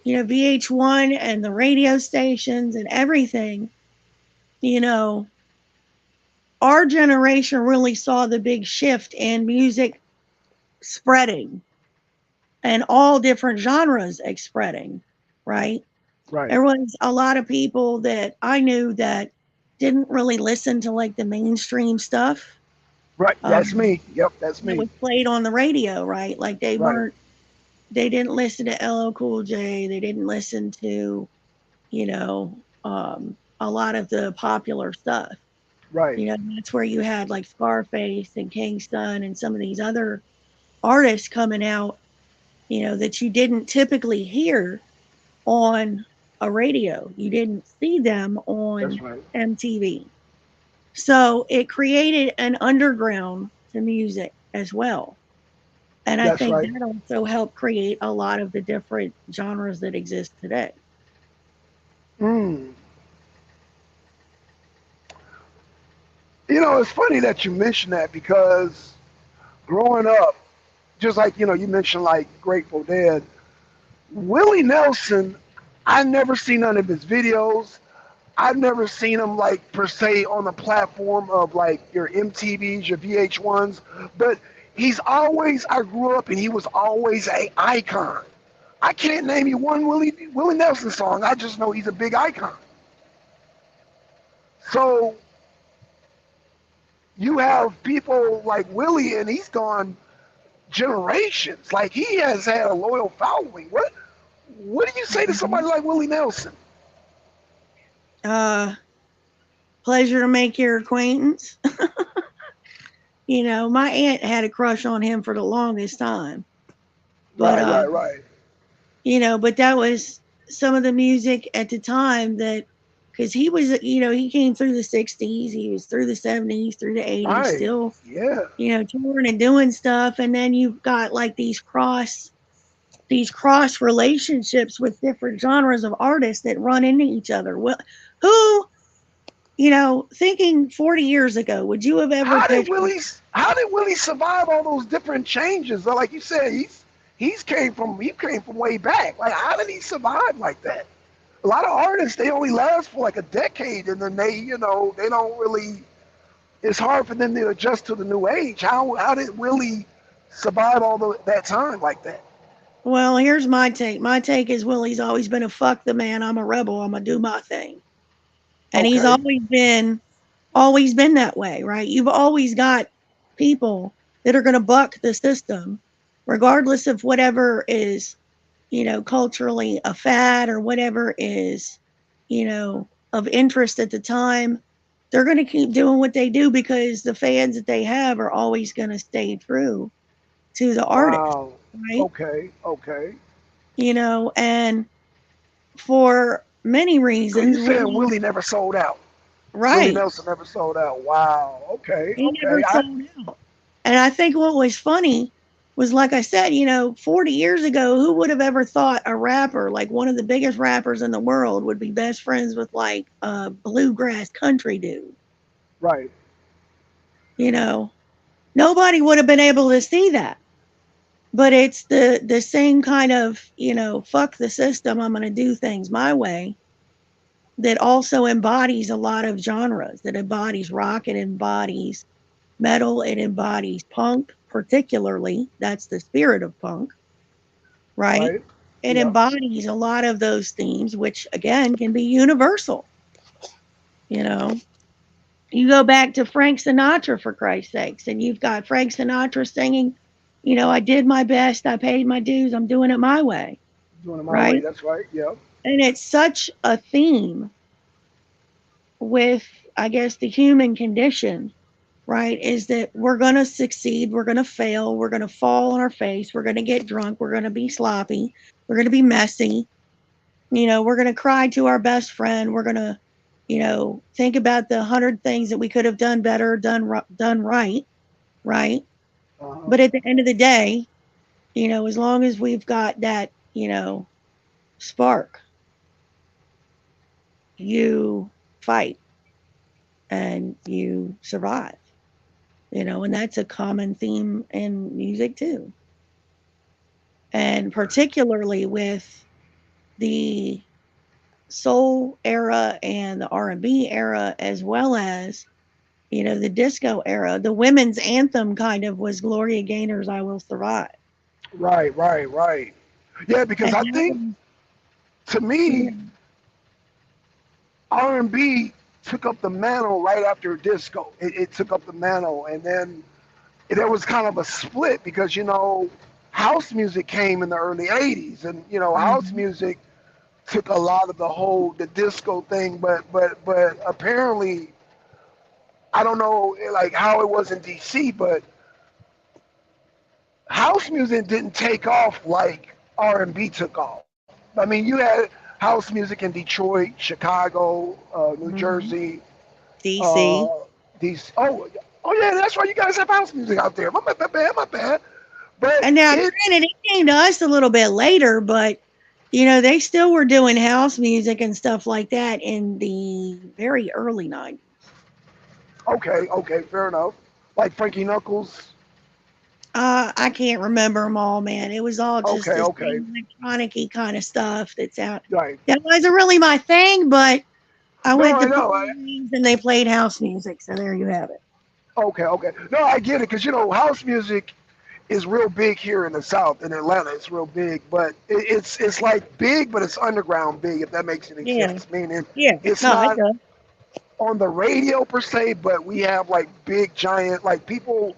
S2: VH1 and the radio stations and everything, you know, our generation really saw the big shift in music spreading and all different genres spreading, right?
S1: Right.
S2: There was a lot of people that I knew that didn't really listen to like the mainstream stuff
S1: Right. That's
S2: um,
S1: me. Yep. That's
S2: that
S1: me.
S2: was played on the radio, right? Like
S1: Right.
S2: they didn't listen to LL Cool J, they didn't listen to, a lot of the popular stuff.
S1: Right.
S2: That's where you had like Scarface and Kingston and some of these other artists coming out, that you didn't typically hear on a radio. You didn't see them
S1: That's
S2: on
S1: right.
S2: MTV. So it created an underground to music as well. And I
S1: That's
S2: think
S1: right.
S2: that also helped create a lot of the different genres that exist today.
S1: Mm. It's funny that you mentioned that because growing up, just like you mentioned like Grateful Dead, Willie Nelson. I never seen none of his videos. I've never seen him like per se on the platform of like your MTVs, your VH1s, but he's always. I grew up and he was always a icon. I can't name you one Willie Nelson song. I just know he's a big icon. So you have people like Willie, and he's gone generations. Like he has had a loyal following. What do you say to somebody
S2: Mhm.
S1: like Willie Nelson?
S2: Uh, Pleasure to make your acquaintance. My aunt had a crush on him for the longest time. But
S1: Right, right, right,
S2: but that was some of the music at the time that because he was, he came through the 60s, he was through the 70s, through the 80s,
S1: right.
S2: still,
S1: Yeah,
S2: touring and doing stuff. And then you've got like these cross relationships with different genres of artists that run into each other. Well, who, thinking 40 years ago, would you have ever
S1: how did
S2: pictured?
S1: Willie how did Willie survive all those different changes? Like you said, he came from way back. Like how did he survive like that? A lot of artists they only last for like a decade and then they don't really. It's hard for them to adjust to the new age. How did Willie survive that time like that?
S2: Well, here's my take. My take is Willie's always been a fuck the man. I'm a rebel. I'm gonna do my thing. And he's
S1: Okay,
S2: always been that way, right? You've always got people that are going to buck the system regardless of whatever is, culturally a fad or whatever is, of interest at the time. They're going to keep doing what they do because the fans that they have are always going to stay true to the artist,
S1: wow,
S2: right?
S1: okay, okay.
S2: And for many
S1: So you
S2: reasons,
S1: saying Willie never sold out? Willie
S2: right?
S1: Nelson never sold out. Wow. Okay.
S2: He
S1: Okay.
S2: never sold out. And I think what was funny, was like I said, 40 years ago, who would have ever thought a rapper, like one of the biggest rappers in the world, would be best friends with like a bluegrass country dude?
S1: Right.
S2: You know, nobody would have been able to see that. But it's the same kind of, fuck the system, I'm going to do things my way, that also embodies a lot of genres. That embodies rock, it embodies metal, it embodies punk, particularly. That's the spirit of punk, right?
S1: Right.
S2: It
S1: Yeah.
S2: embodies a lot of those themes, which again can be universal. You know, you go back to Frank Sinatra, for Christ's sakes, and you've got Frank Sinatra singing, I did my best, I paid my dues, I'm doing it my way,
S1: Doing it my way.
S2: right?
S1: That's right. Yeah.
S2: And it's such a theme with, I guess, the human condition, right? Is that we're going to succeed, we're going to fail, we're going to fall on our face, we're going to get drunk, we're going to be sloppy, we're going to be messy, we're going to cry to our best friend, we're going to, think about the 100 things that we could have done better, done right, right?
S1: Uh-huh.
S2: But at the end of the day, as long as we've got that, spark, you fight and you survive. And that's a common theme in music too. And particularly with the soul era and the R&B era, as well as, the disco era. The women's anthem kind of was Gloria Gaynor's I Will Survive.
S1: Right. Right. Right. Yeah, because
S2: And
S1: I
S2: that
S1: think
S2: was,
S1: to
S2: yeah,
S1: me, R&B took up the mantle right after disco. It took up the mantle, and then there was kind of a split because house music came in the early '80s, and house
S2: mhm,
S1: music took a lot of the disco thing, but apparently I don't know like how it was in DC, but house music didn't take off like R&B took off. I mean, you had house music in Detroit, Chicago, New
S2: mhm.
S1: Jersey, uh,
S2: DC.
S1: these. Oh yeah, that's why you guys have house music out there. My bad, my bad. But
S2: And now,
S1: it
S2: granted, it came to us a little bit later, but they still were doing house music and stuff like that in the very early 90s.
S1: okay, okay, fair enough. Like Frankie Knuckles.
S2: I can't remember them all, man. It was all just
S1: Okay,
S2: the
S1: okay,
S2: same electronic kind of stuff that's out.
S1: right.
S2: That wasn't really my thing, but I
S1: No,
S2: went
S1: I
S2: to
S1: know.
S2: party meetings and they played house music, so there you have it.
S1: Okay, okay. No, I get it because house music is real big here in the South in Atlanta. It's real big, but it's like big, but it's underground big. If that makes any
S2: Yeah,
S1: sense. Meaning,
S2: yeah.
S1: it's
S2: No, it
S1: not
S2: does.
S1: on the radio per se, but we have like big giant like people.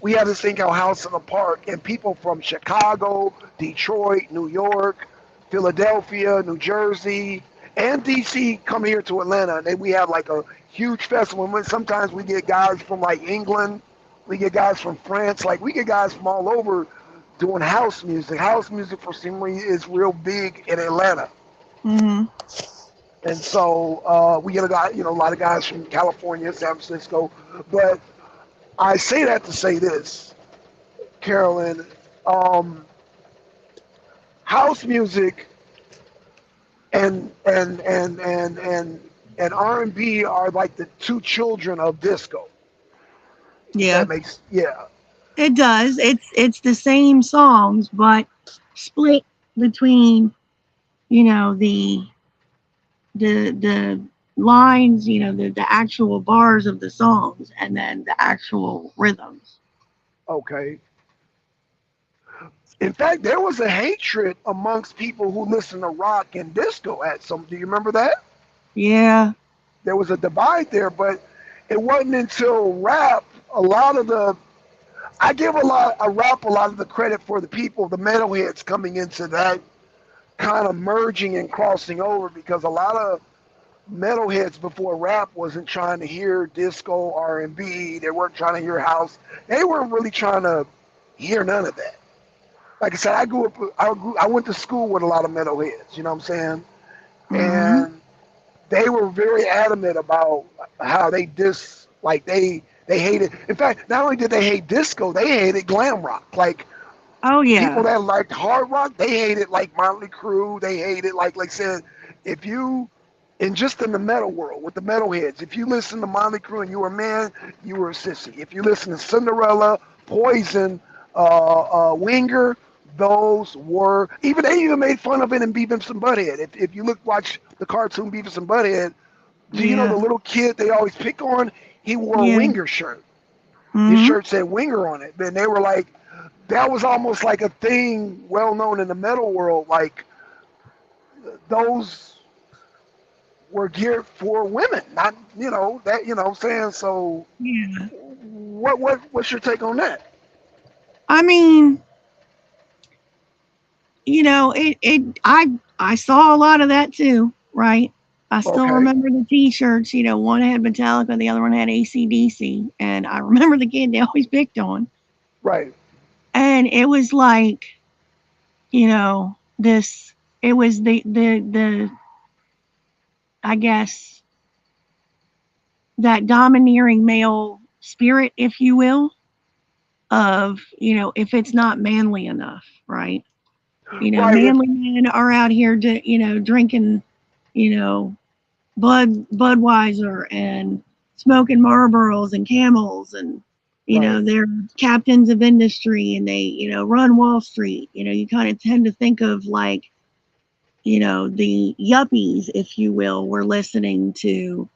S1: We have this thing called House in the Park, and people from Chicago, Detroit, New York, Philadelphia, New Jersey, and DC come here to Atlanta, and then we have like a huge festival. And sometimes we get guys from like England, we get guys from France, like we get guys from all over doing house music. House music for some reason is real big in Atlanta.
S2: Hmm.
S1: And so we get a lot of guys from California, San Francisco. But I say that to say this, Carolyn. Um, House music and R&B are like the two children of disco. If
S2: Yeah,
S1: that makes yeah.
S2: it does. It's the same songs, but split between the lines, the actual bars of the songs, and then the actual rhythms.
S1: Okay. In fact, there was a hatred amongst people who listen to rock and disco at some. Do you remember that?
S2: Yeah.
S1: There was a divide there, but it wasn't until rap. A lot of the I give a rap a lot of the credit for the people, the metalheads coming into that kind of merging and crossing over because a lot of metalheads before rap wasn't trying to hear disco R&B. They weren't trying to hear house. They weren't really trying to hear none of that. Like I said, I went to school with a lot of metalheads. You know what I'm saying?
S2: Hmm.
S1: And they were very adamant about how they hated. In fact, not only did they hate disco, they hated glam rock. Like
S2: Oh
S1: People
S2: yeah.
S1: that liked hard rock, they hated like Motley Crue. They hated like said, if you and just in the metal world with the metalheads, if you listen to Motley Crue and you were a man, you were a sissy. If you listen to Cinderella, Poison, Winger, those were even they even made fun of it in Beavis and Butthead. If you watch the cartoon Beavis and Butthead, do you know the
S2: Yeah.
S1: little kid they always pick on? He wore a
S2: Yeah.
S1: Winger shirt. His
S2: Mhm.
S1: shirt said Winger on it. And they were like, that was almost like a thing well known in the metal world. Like those were geared for women, not that what I'm saying. So
S2: Yeah.
S1: what's your take on that?
S2: I mean, I saw a lot of that too, right? I still
S1: Okay,
S2: remember the T-shirts. One had Metallica, the other one had AC/DC, and I remember the kid they always picked on.
S1: right,
S2: And it was like, this. It was the I guess that domineering male spirit, if you will, of if it's not manly enough, right?
S1: right. If
S2: Manly men are out here, drinking, you know, Budweiser and smoking Marlboros and Camels, and
S1: right,
S2: they're captains of industry, and they run Wall Street. You kind of tend to think of like the yuppies, if you will, were listening to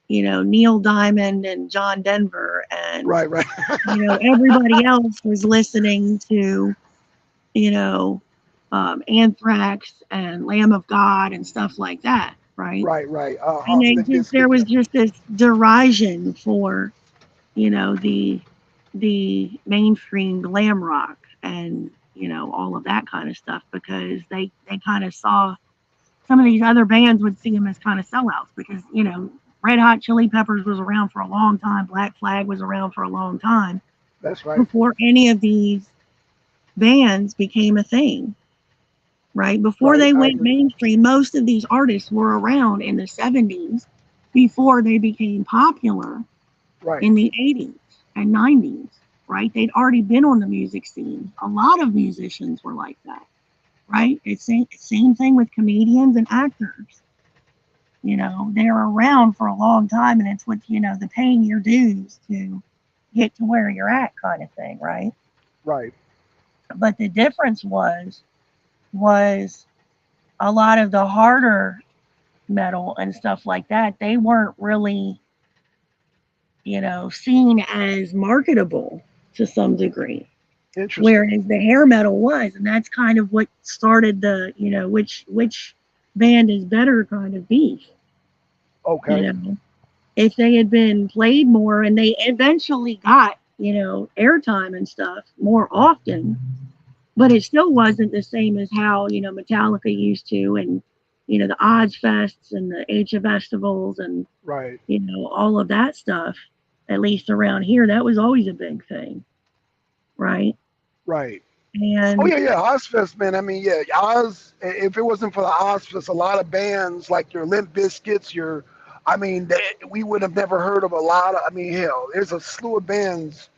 S2: Neil Diamond and John Denver, and
S1: right, right,
S2: everybody else was listening to you know Anthrax and Lamb of God and stuff like that, right?
S1: right.
S2: And
S1: Limp
S2: there
S1: Bizkit,
S2: was
S1: yeah.
S2: just this derision for the mainstream glam rock and all of that kind of stuff, because they kind of saw some of these other bands would see them as kind of sellouts, because Red Hot Chili Peppers was around for a long time, Black Flag was around for a long time
S1: That's right,
S2: before any of these bands became a thing, right? Before
S1: right.
S2: they
S1: I
S2: went
S1: agree.
S2: mainstream, most of these artists were around in the 70s before they became popular
S1: Right,
S2: in the 80s and 90s, right? They'd already been on the music scene. A lot of musicians were like that, right? It's same thing with comedians and actors. They're around for a long time, and it's with, the paying your dues to get to where you're at kind of thing, right?
S1: right.
S2: But the difference was a lot of the harder metal and stuff like that, they weren't really, seen as marketable to some degree.
S1: Interesting.
S2: Whereas the hair metal was, and that's kind of what started the, which band is better kind of beef. You
S1: Okay.
S2: know, if they had been played more and they eventually got, airtime and stuff more often, but it still wasn't the same as how Metallica used to, and the Odds Fests and the HF festivals and
S1: Right,
S2: all of that stuff. At least around here, that was always a big thing, right?
S1: right. Oh
S2: And
S1: yeah, yeah. Ozfest, man. I mean, yeah, Oz. If it wasn't for the Ozfest, a lot of bands like your Limp Bizkits, I mean, we would have never heard of a lot of. I mean, hell, there's a slew of bands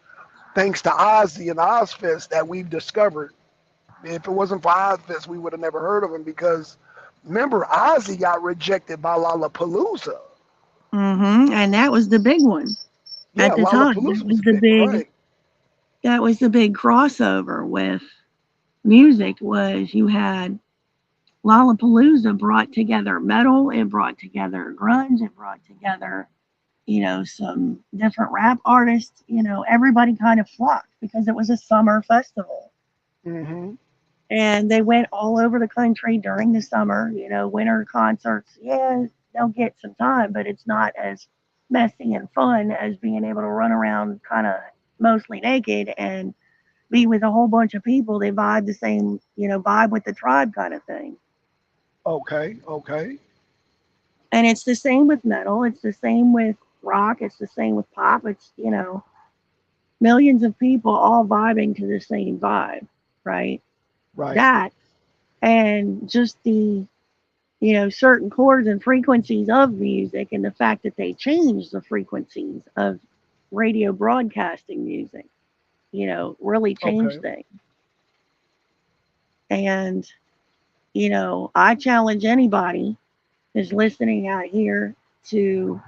S1: thanks to Ozzy and Ozfest that we've discovered. If it wasn't for Ozfest, we would have never heard of them because remember, Ozzy got rejected by Lollapalooza.
S2: and that was the big one
S1: Yeah,
S2: at the time.
S1: Lollapalooza was a big one, right?
S2: That was the big crossover with music. Was you had Lollapalooza brought together metal, it brought together grunge, it brought together some different rap artists. Everybody kind of flocked because it was a summer festival.
S1: Mm-hmm.
S2: And they went all over the country during the summer. Winter concerts, yeah, they'll get some time, but it's not as messy and fun as being able to run around kind of mostly naked and be with a whole bunch of people. They vibe the same, vibe with the tribe kind of thing.
S1: Okay, okay.
S2: And it's the same with metal, it's the same with rock, it's the same with pop. It's, millions of people all vibing to the same vibe, right?
S1: Right,
S2: That, and just the certain chords and frequencies of music, and the fact that they change the frequencies of radio broadcasting music, really changed
S1: okay.
S2: things. And, I challenge anybody who's listening out here to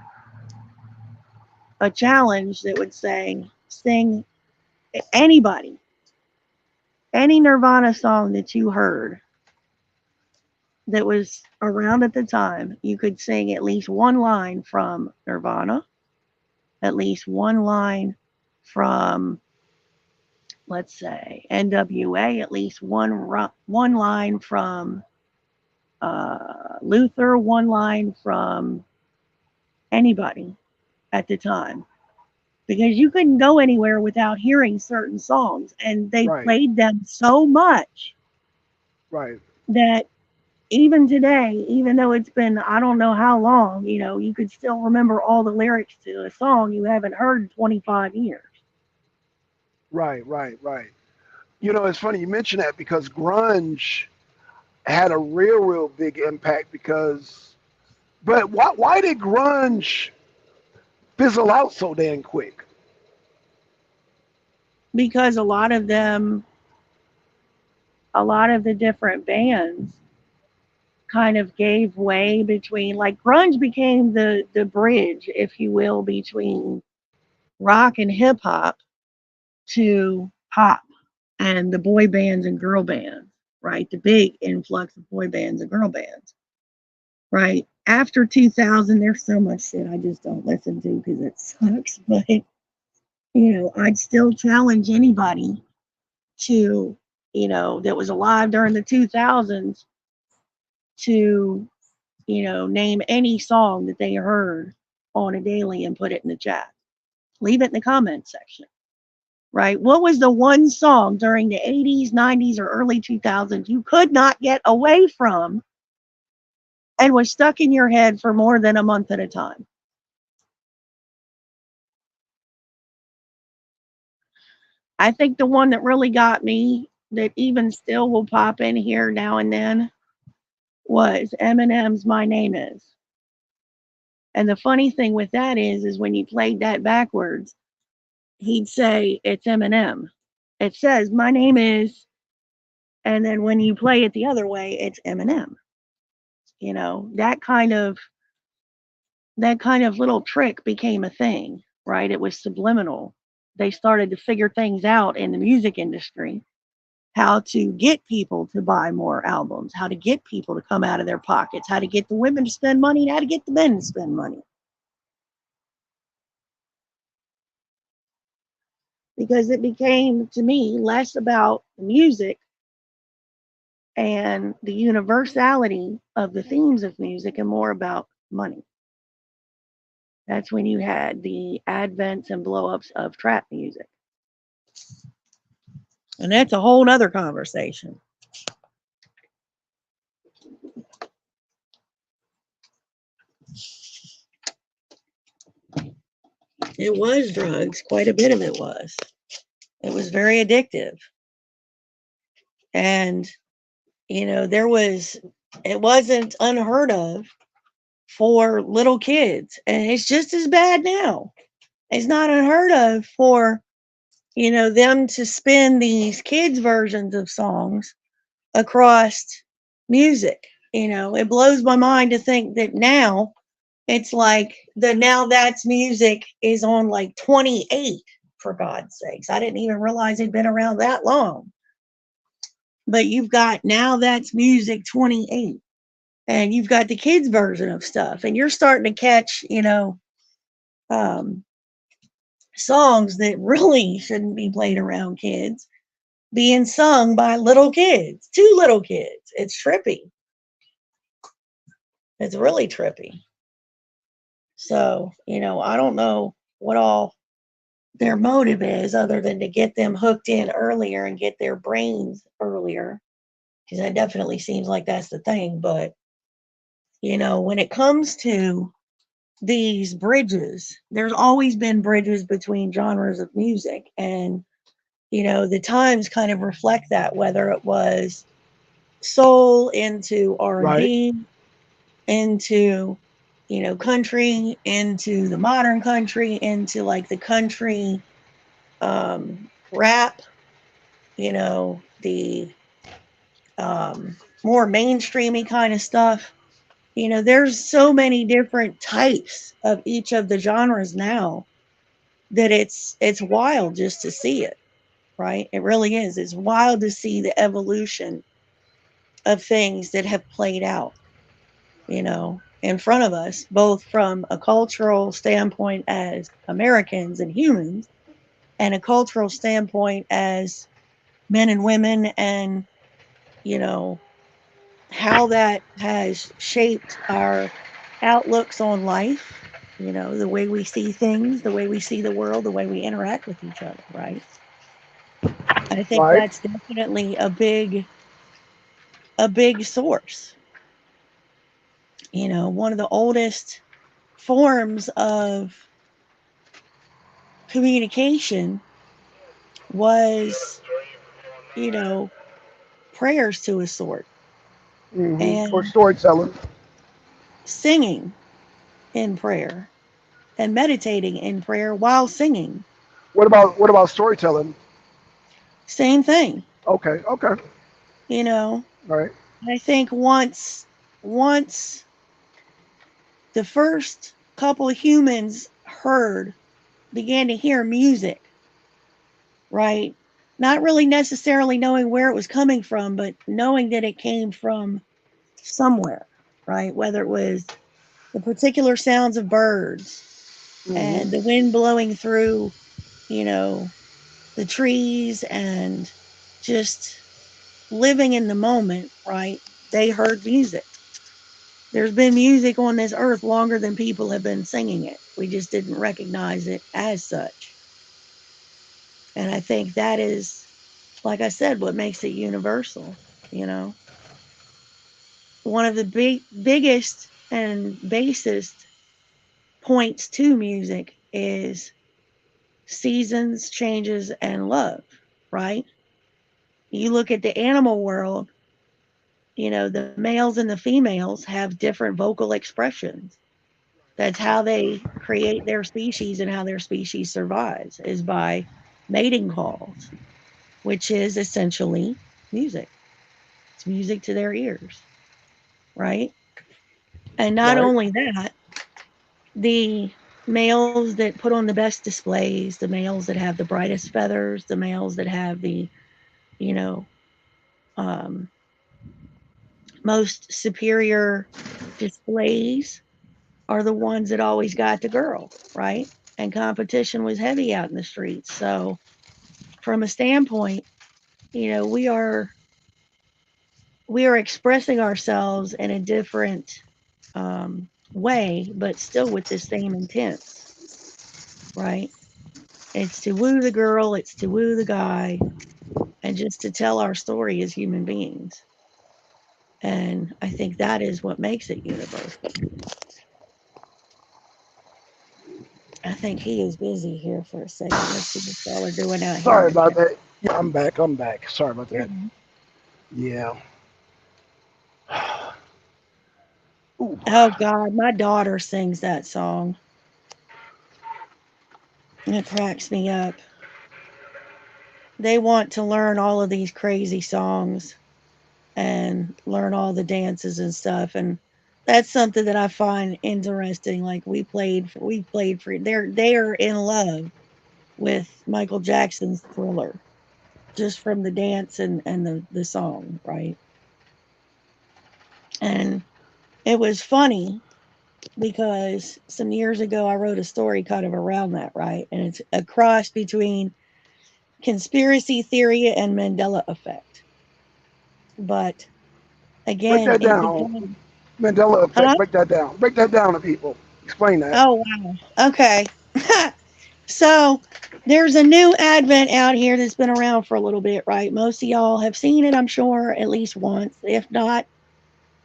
S2: a challenge that would say, sing anybody, any Nirvana song that you heard that was around at the time, you could sing at least one line from Nirvana, at least one line from, let's say, NWA, at least one line from Luther, one line from anybody at the time. Because you couldn't go anywhere without hearing certain songs, and they
S1: Right.
S2: played them so much
S1: Right.
S2: that even today, even though it's been I don't know how long, you could still remember all the lyrics to a song you haven't heard in 25 years.
S1: Right. Right. Right. It's funny you mention that because grunge had a real big impact but why did grunge fizzle out so damn quick?
S2: Because a lot of the different bands kind of gave way between, like, grunge became the bridge, if you will, between rock and hip hop to pop and the boy bands and girl bands, right? The big influx of boy bands and girl bands, right? After 2000, there's so much shit I just don't listen to because it sucks. But, I'd still challenge anybody to, that was alive during the 2000s to, name any song that they heard on a daily and put it in the chat. Leave it in the comment section, right? What was the one song during the 80s, 90s, or early 2000s you could not get away from and was stuck in your head for more than a month at a time? I think the one that really got me, that even still will pop in here now and then, was Eminem's My Name Is. And the funny thing with that is when you played that backwards, he'd say, it's Eminem. It says, my name is, and then when you play it the other way, it's Eminem. That kind of little trick became a thing, right? It was subliminal. They started to figure things out in the music industry, how to get people to buy more albums, how to get people to come out of their pockets, how to get the women to spend money, and how to get the men to spend money. Because it became, to me, less about music and the universality of the themes of music and more about money. That's when you had the advents and blow-ups of trap music. And that's a whole nother conversation. It was drugs. Quite a bit of it was. It was very addictive. And, it wasn't unheard of for little kids. And it's just as bad now. It's not unheard of for, them to spin these kids' versions of songs across music. It blows my mind to think that now it's like the Now That's Music is on like 28, for God's sakes. I didn't even realize it'd been around that long. But you've got Now That's Music 28, and you've got the kids' version of stuff, and you're starting to catch, songs that really shouldn't be played around kids being sung by little kids, two little kids. It's trippy. It's really trippy. So, I don't know what all their motive is other than to get them hooked in earlier and get their brains earlier, because that definitely seems like that's the thing. But, when it comes to these bridges, there's always been bridges between genres of music. And, the times kind of reflect that, whether it was soul into
S1: Right.
S2: R&B, into, country, into the modern country, into like the country rap, the more mainstreamy kind of stuff. There's so many different types of each of the genres now that it's wild just to see it, right? It really is. It's wild to see the evolution of things that have played out, in front of us, both from a cultural standpoint as Americans and humans, and a cultural standpoint as men and women, and, you know, how that has shaped our outlooks on life, the way we see things, the way we see the world, the way we interact with each other, right? I think
S1: Right.
S2: that's definitely a big source. One of the oldest forms of communication was, you know, prayers to a sort,
S1: Or
S2: and
S1: storytelling.
S2: singing in prayer, and meditating in prayer while singing.
S1: What about storytelling?
S2: Same thing,
S1: Okay. Okay.
S2: you know.
S1: All right.
S2: I think once the first couple of humans began to hear music, right? Not really necessarily knowing where it was coming from, but knowing that it came from somewhere, right? Whether it was the particular sounds of birds and the wind blowing through, you know, the trees, and just living in the moment, right? They heard music. There's been music on this earth longer than people have been singing it. We just didn't recognize it as such. And I think that is, like I said, what makes it universal, you know. One of the biggest and basest points to music is seasons, changes, and love, right? You look at the animal world, the males and the females have different vocal expressions. That's how they create their species, and how their species survives is by mating calls, which is essentially music. It's music to their ears, right? And not
S1: Right.
S2: only that, the males that put on the best displays, the males that have the brightest feathers, the males that have the, you know, um, most superior displays are the ones that always got the girl, right? And competition was heavy out in the streets. So, from a standpoint, we are expressing ourselves in a different way, but still with the same intents, right? It's to woo the girl, it's to woo the guy, and just to tell our story as human beings. And I think that is what makes it universal. I think he is busy here for a second. Let's see what y'all are doing out here in
S1: Sorry
S2: the
S1: about
S2: chat.
S1: that. Yeah, I'm back. I'm back. Sorry about that.
S2: Mhm.
S1: Yeah. Ooh.
S2: Oh God, my daughter sings that song. It cracks me up. They want to learn all of these crazy songs and learn all the dances and stuff, and that's something that I find interesting. Like we played for they are in love with Michael Jackson's Thriller, just from the dance and the song, right? And it was funny because some years ago I wrote a story kind of around that, right? And it's a cross between conspiracy theory and Mandela effect. But
S1: Break
S2: again,
S1: that
S2: it
S1: down.
S2: began.
S1: Mandela
S2: Huh?
S1: effect. Break that down. Break that down to people. Explain that.
S2: Oh wow. Okay. So there's a new advent out here that's been around for a little bit, right? Most of y'all have seen it, I'm sure, at least once. If not,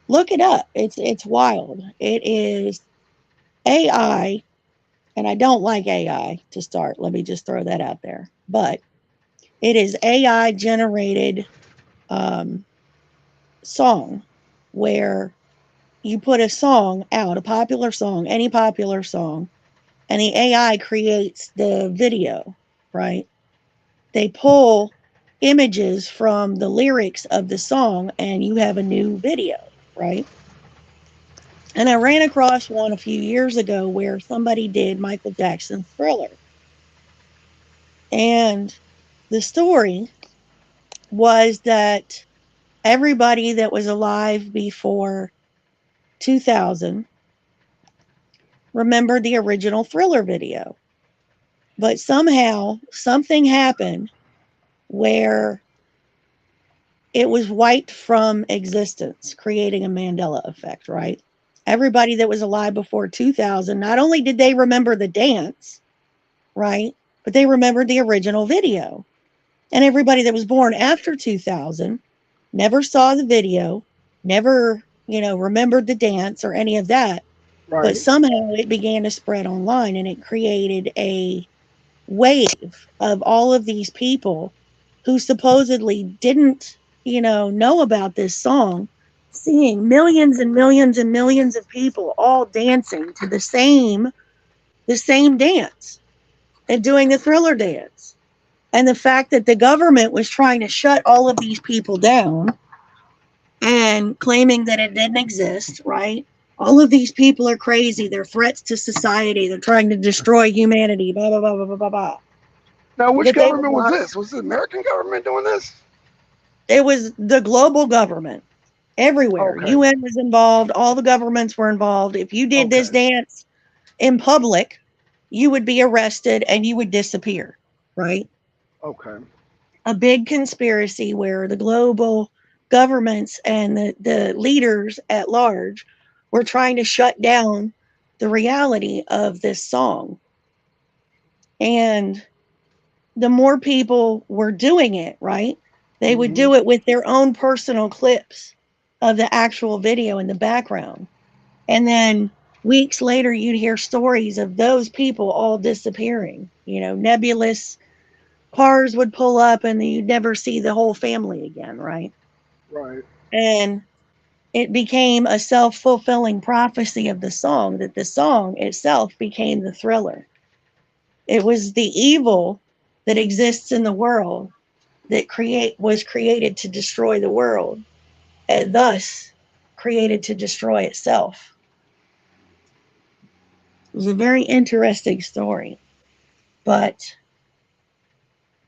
S2: look it up. It's wild. It is AI, and I don't like AI to start. Let me just throw that out there. But it is AI generated um, song, where you put a song out, a popular song, any popular song, and the AI creates the video, right? They pull images from the lyrics of the song and you have a new video, right? And I ran across one a few years ago where somebody did Michael Jackson's Thriller. And the story was that everybody that was alive before 2000 remembered the original Thriller video. But somehow something happened where it was wiped from existence, creating a Mandela effect, right? Everybody that was alive before 2000, not only did they remember the dance, right, but they remembered the original video. And everybody that was born after 2000 never saw the video, never, remembered the dance or any of that. But
S1: Right.
S2: somehow it began to spread online and it created a wave of all of these people who supposedly didn't, know about this song, seeing millions and millions and millions of people all dancing to the same dance and doing the Thriller dance. And the fact that the government was trying to shut all of these people down and claiming that it didn't exist, right? All of these people are crazy. They're threats to society. They're trying to destroy humanity, blah, blah, blah, blah, blah, blah, blah.
S1: Now, which
S2: That they were
S1: government was
S2: not,
S1: this? Was the American government doing this?
S2: it was the global government everywhere.
S1: Okay.
S2: UN was involved. All the governments were involved. If you did this
S1: Okay.
S2: dance in public, you would be arrested and you would disappear, right?
S1: Okay.
S2: A big conspiracy where the global governments and the leaders at large were trying to shut down the reality of this song. And the more people were doing it, right, they would
S1: Hmm.
S2: do it with their own personal clips of the actual video in the background. And then weeks later, you'd hear stories of those people all disappearing. Nebulous cars would pull up and you'd never see the whole family again, right?
S1: Right.
S2: And it became a self-fulfilling prophecy of the song that the song itself became the Thriller. It was the evil that exists in the world that was created to destroy the world and thus created to destroy itself. It was a very interesting story, but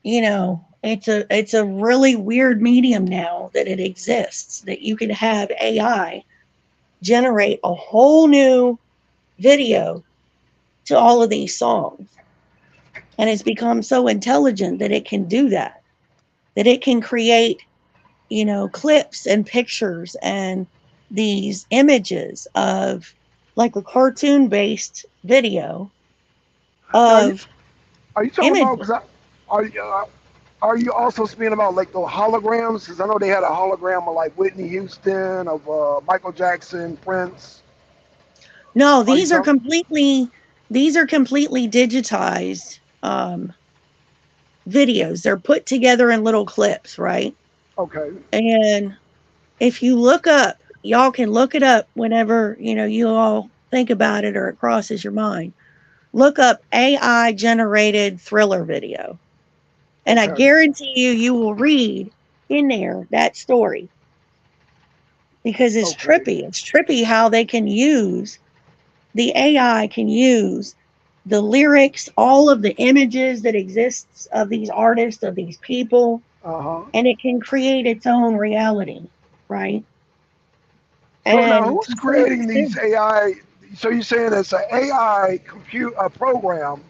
S2: it's a really weird medium now that it exists, that you can have AI generate a whole new video to all of these songs. And it's become so intelligent that it can do that it can create, clips and pictures and these images of like a cartoon based video
S1: Now,
S2: of
S1: are you talking about?
S2: images.
S1: Cause are you also speaking about like the holograms? Because I know they had a hologram of like Whitney Houston, of Michael Jackson, Prince.
S2: No,
S1: Are you
S2: these are
S1: talking?
S2: completely digitized videos. They're put together in little clips, right?
S1: Okay.
S2: And if you look up, y'all can look it up whenever, you all think about it or it crosses your mind. Look up AI generated Thriller video. And I
S1: Okay.
S2: guarantee you will read in there that story because it's
S1: Okay.
S2: trippy. It's trippy how the AI can use the lyrics, all of the images that exists of these artists, of these people,
S1: Uh huh.
S2: and it can create its own reality, right?
S1: So now,
S2: And
S1: who's
S2: to some
S1: creating these
S2: extent,
S1: AI? So you're saying it's an AI compute a program?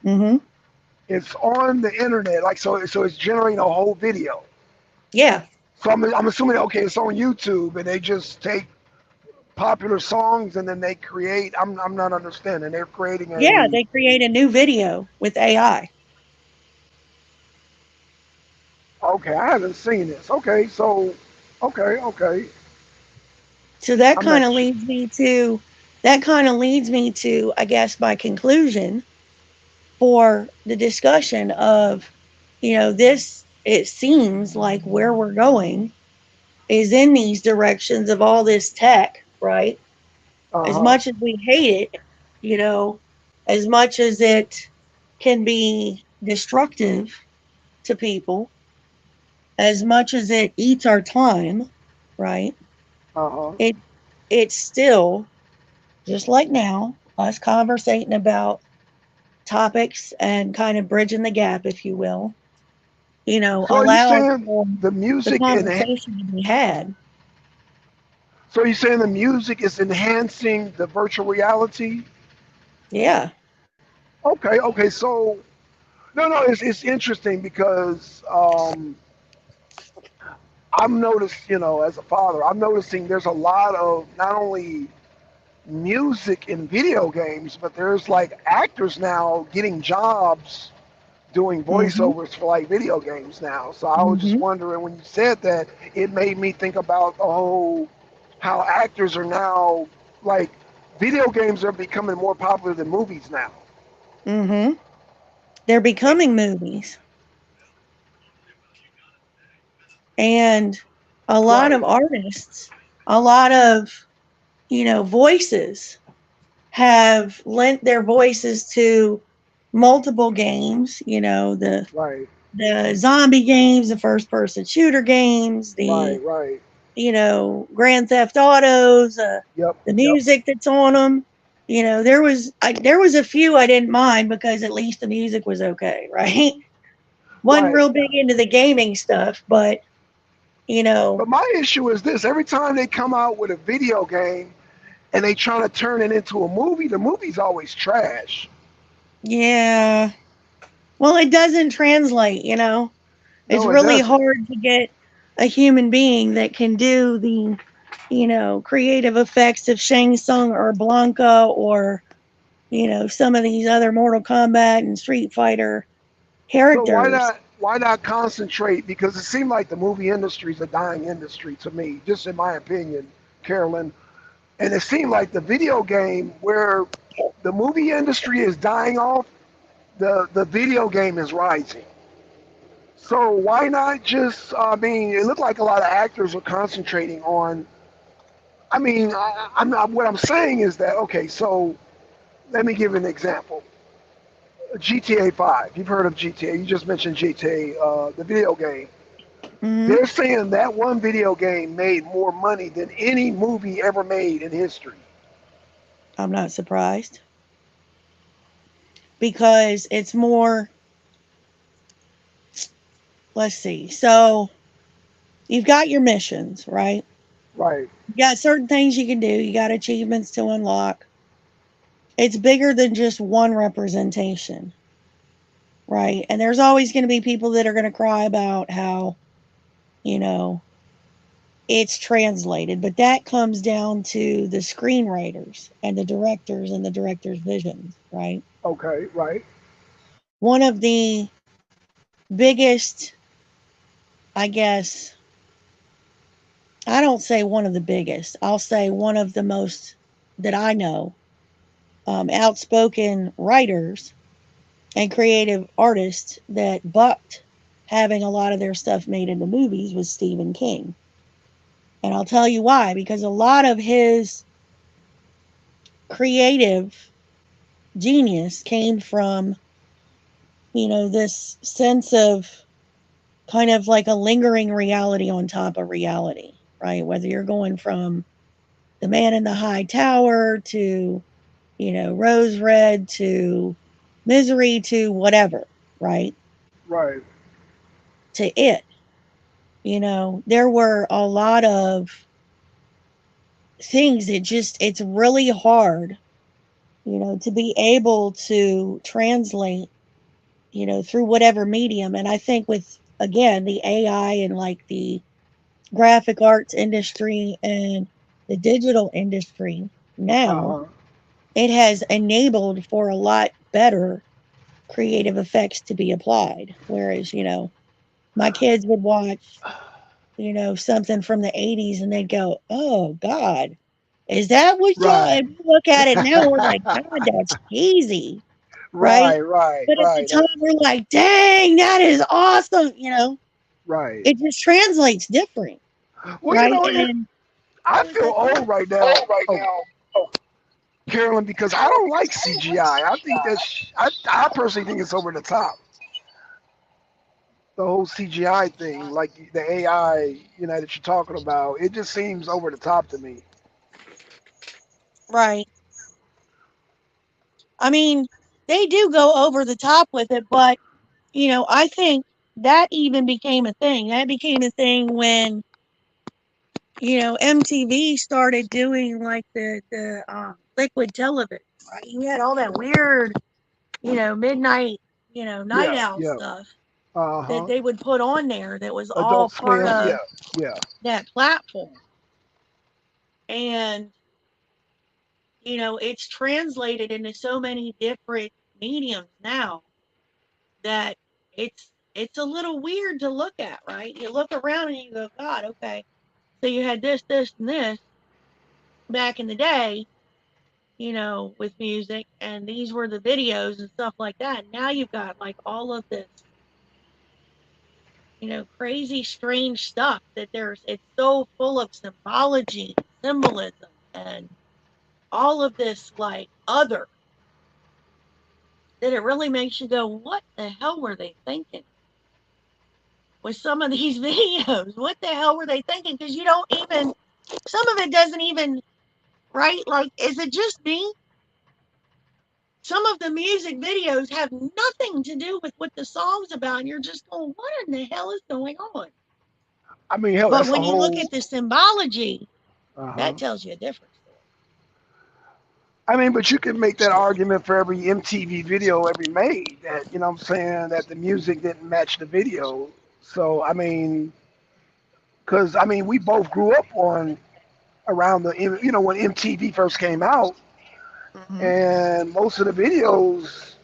S2: mm-hmm,
S1: It's on the internet, like so. It's generating a whole video.
S2: yeah,
S1: So I'm assuming okay, it's on YouTube, and they just take popular songs and then they create. I'm not understanding. They're creating
S2: yeah,
S1: a.
S2: they create a new video with AI.
S1: Okay, I haven't seen this. Okay, so okay.
S2: So that
S1: I'm
S2: kind
S1: not.
S2: of leads me to I guess, my conclusion for the discussion of, this, it seems like where we're going is in these directions of all this tech, right?
S1: Uh
S2: As
S1: huh.
S2: much as we hate it, you know, as much as it can be destructive to people, as much as it eats our time, right?
S1: Uh-huh.
S2: It it's still just like now, us conversating about topics and kind of bridging the gap, if you will,
S1: So are you
S2: allows
S1: saying
S2: for
S1: the
S2: the
S1: music
S2: conversation to be had.
S1: so you're saying the music is enhancing the virtual reality?
S2: Yeah.
S1: Okay, okay. So no, it's interesting because I'm noticed, as a father, I'm noticing there's a lot of not only music in video games, but there's like actors now getting jobs doing
S2: Hmm.
S1: voiceovers for like video games now. So I was just
S2: Hmm.
S1: wondering when you said that, it made me think about the whole how actors are now like video games are becoming more popular than movies now.
S2: Hmm. They're becoming movies. And a lot
S1: Right,
S2: of artists, a lot of, voices have lent their voices to multiple games,
S1: right,
S2: the zombie games, the first person shooter games,
S1: right,
S2: the
S1: right.
S2: Grand Theft Autos,
S1: Yep,
S2: the
S1: yep.
S2: music that's on them. There was a few I didn't mind because at least the music was okay, right? Wasn't
S1: Right.
S2: real big into the gaming stuff, but you know,
S1: But my issue is this: every time they come out with a video game and they try to turn it into a movie, the movie's always trash.
S2: yeah. Well, it doesn't translate. It's
S1: No, it
S2: really
S1: doesn't.
S2: hard to get a human being that can do the creative effects of Shang Tsung or Blanca or some of these other Mortal Kombat and Street Fighter
S1: So why
S2: characters.
S1: not? Why not concentrate? Because it seemed like the movie industry is a dying industry to me, just in my opinion, Carolyn. And it seemed like the video game, where the movie industry is dying off, the video game is rising. So why not just? I mean, it looked like a lot of actors are concentrating on. I mean, what I'm saying is that okay. So let me give an example. GTA 5. You've heard of GTA. You just mentioned GTA, the video game.
S2: Hmm.
S1: They're saying that one video game made more money than any movie ever made in history.
S2: I'm not surprised because it's more. Let's see. So you've got your missions, right?
S1: Right,
S2: You got certain things you can do. You got achievements to unlock. It's bigger than just one representation, right? And there's always going to be people that are going to cry about how, you know, it's translated, but that comes down to the screenwriters and the directors and the director's visions, right?
S1: okay, right,
S2: One of the biggest, I guess, I don't say one of the biggest, I'll say one of the most that I know outspoken writers and creative artists that bucked having a lot of their stuff made into movies was Stephen King. And I'll tell you why, because a lot of his creative genius came from, this sense of kind of like a lingering reality on top of reality, right? Whether you're going from The Man in the High Tower to, Rose Red to Misery to whatever, right?
S1: right,
S2: To it. There were a lot of things that just, it's really hard, to be able to translate, through whatever medium. And I think with, again, the AI and like the graphic arts industry and the digital industry
S1: uh
S2: now,
S1: huh,
S2: it has enabled for a lot better creative effects to be applied. Whereas, my kids would watch, something from the 80s and they'd go, oh God, is that what y'all,
S1: right,
S2: and we look at it now, we're like, God, that's cheesy, right?
S1: right, right,
S2: But at the
S1: right,
S2: time, we're like, dang, that is awesome.
S1: right.
S2: It just translates different,
S1: Well,
S2: right? And
S1: I
S2: what was
S1: feel
S2: that?
S1: old right now. Oh, Carolyn, because I don't like CGI. I think I personally think it's over the top. the whole CGI thing, like the AI, that you're talking about, it just seems over the top to me.
S2: Right. I mean, they do go over the top with it, but I think that even became a thing. That became a thing when MTV started doing like the liquid television. Right? You had all that weird, midnight, night
S1: Yeah,
S2: owl
S1: yeah.
S2: stuff
S1: Uh
S2: that
S1: huh.
S2: they would put on there that was all
S1: Adult
S2: part
S1: Swim.
S2: of
S1: Yeah, yeah.
S2: that platform. And it's translated into so many different mediums now that it's a little weird to look at, right? You look around and you go, God, okay. So you had this, and this back in the day, with music, and these were the videos and stuff like that. Now you've got like all of this, crazy, strange stuff that it's so full of symbology, symbolism, and all of this like other that it really makes you go, what the hell were they thinking with some of these videos? What the hell were they thinking? Because you don't even, some of it doesn't even, right? Like, is it just me? Some of the music videos have nothing to do with what the song's about. And you're just going, what in the hell is going on?
S1: I mean, hell,
S2: But
S1: that's a
S2: when you look
S1: whole.
S2: at the symbology,
S1: Uh
S2: that
S1: huh.
S2: tells you a different story.
S1: I mean, but you can make that argument for every MTV video ever made that, what I'm saying, that the music didn't match the video. So, I mean, because, I mean, we both grew up on around when MTV first came out,
S2: Mm-hmm.
S1: and most of the videos,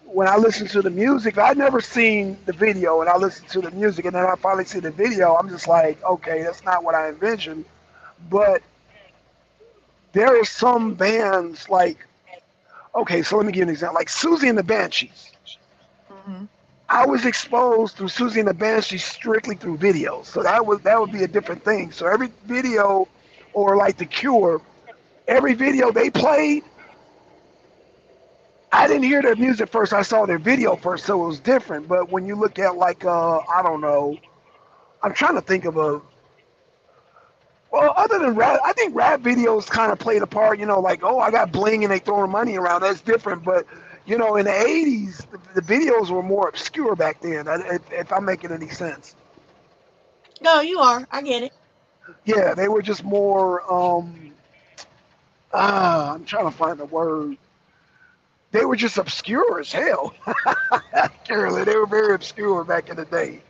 S1: when I listened to the music, I'd never seen the video, and I listened to the music, and then I finally see the video. I'm just like, okay, that's not what I envisioned. But there are some bands like, okay, so let me give you an example, like Susie and the Banshees.
S2: Mm-hmm.
S1: I was exposed through Susie and the Banshees strictly through videos, so that would be a different thing. So every video, or like The Cure, every video they played, I didn't hear their music first. I saw their video first, so it was different. But when you look at like I don't know, I'm trying to think of a well, other than rap, I think rap videos kind of played a part. Like, oh, I got bling and they throwing money around. That's different. But in the '80s, the videos were more obscure back then. If I'm making any sense.
S2: No, you are. I get it.
S1: Yeah, they were just more. I'm trying to find the word. They were just obscure as hell. Carolyn, they were very obscure back in the day.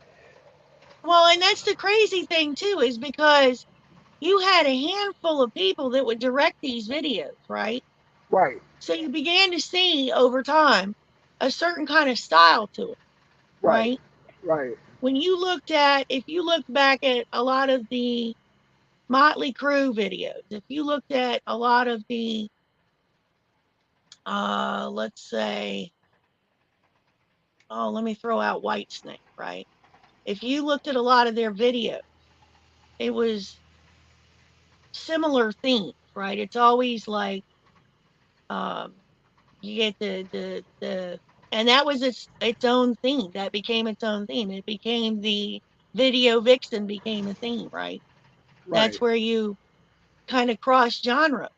S2: Well, and that's the crazy thing too, is because you had a handful of people that would direct these videos, right?
S1: Right,
S2: So you began to see over time a certain kind of style to it,
S1: right,
S2: right?
S1: right,
S2: When you looked at, if you looked back at a lot of the Motley Crue videos, if you looked at a lot of the, let's say, oh, let me throw out Whitesnake, right? If you looked at a lot of their videos, it was similar themes, right? It's always like, um, you get the and that was its own theme. That became its own theme. It became the video vixen became a theme, right? That's
S1: right,
S2: where you kind of cross genres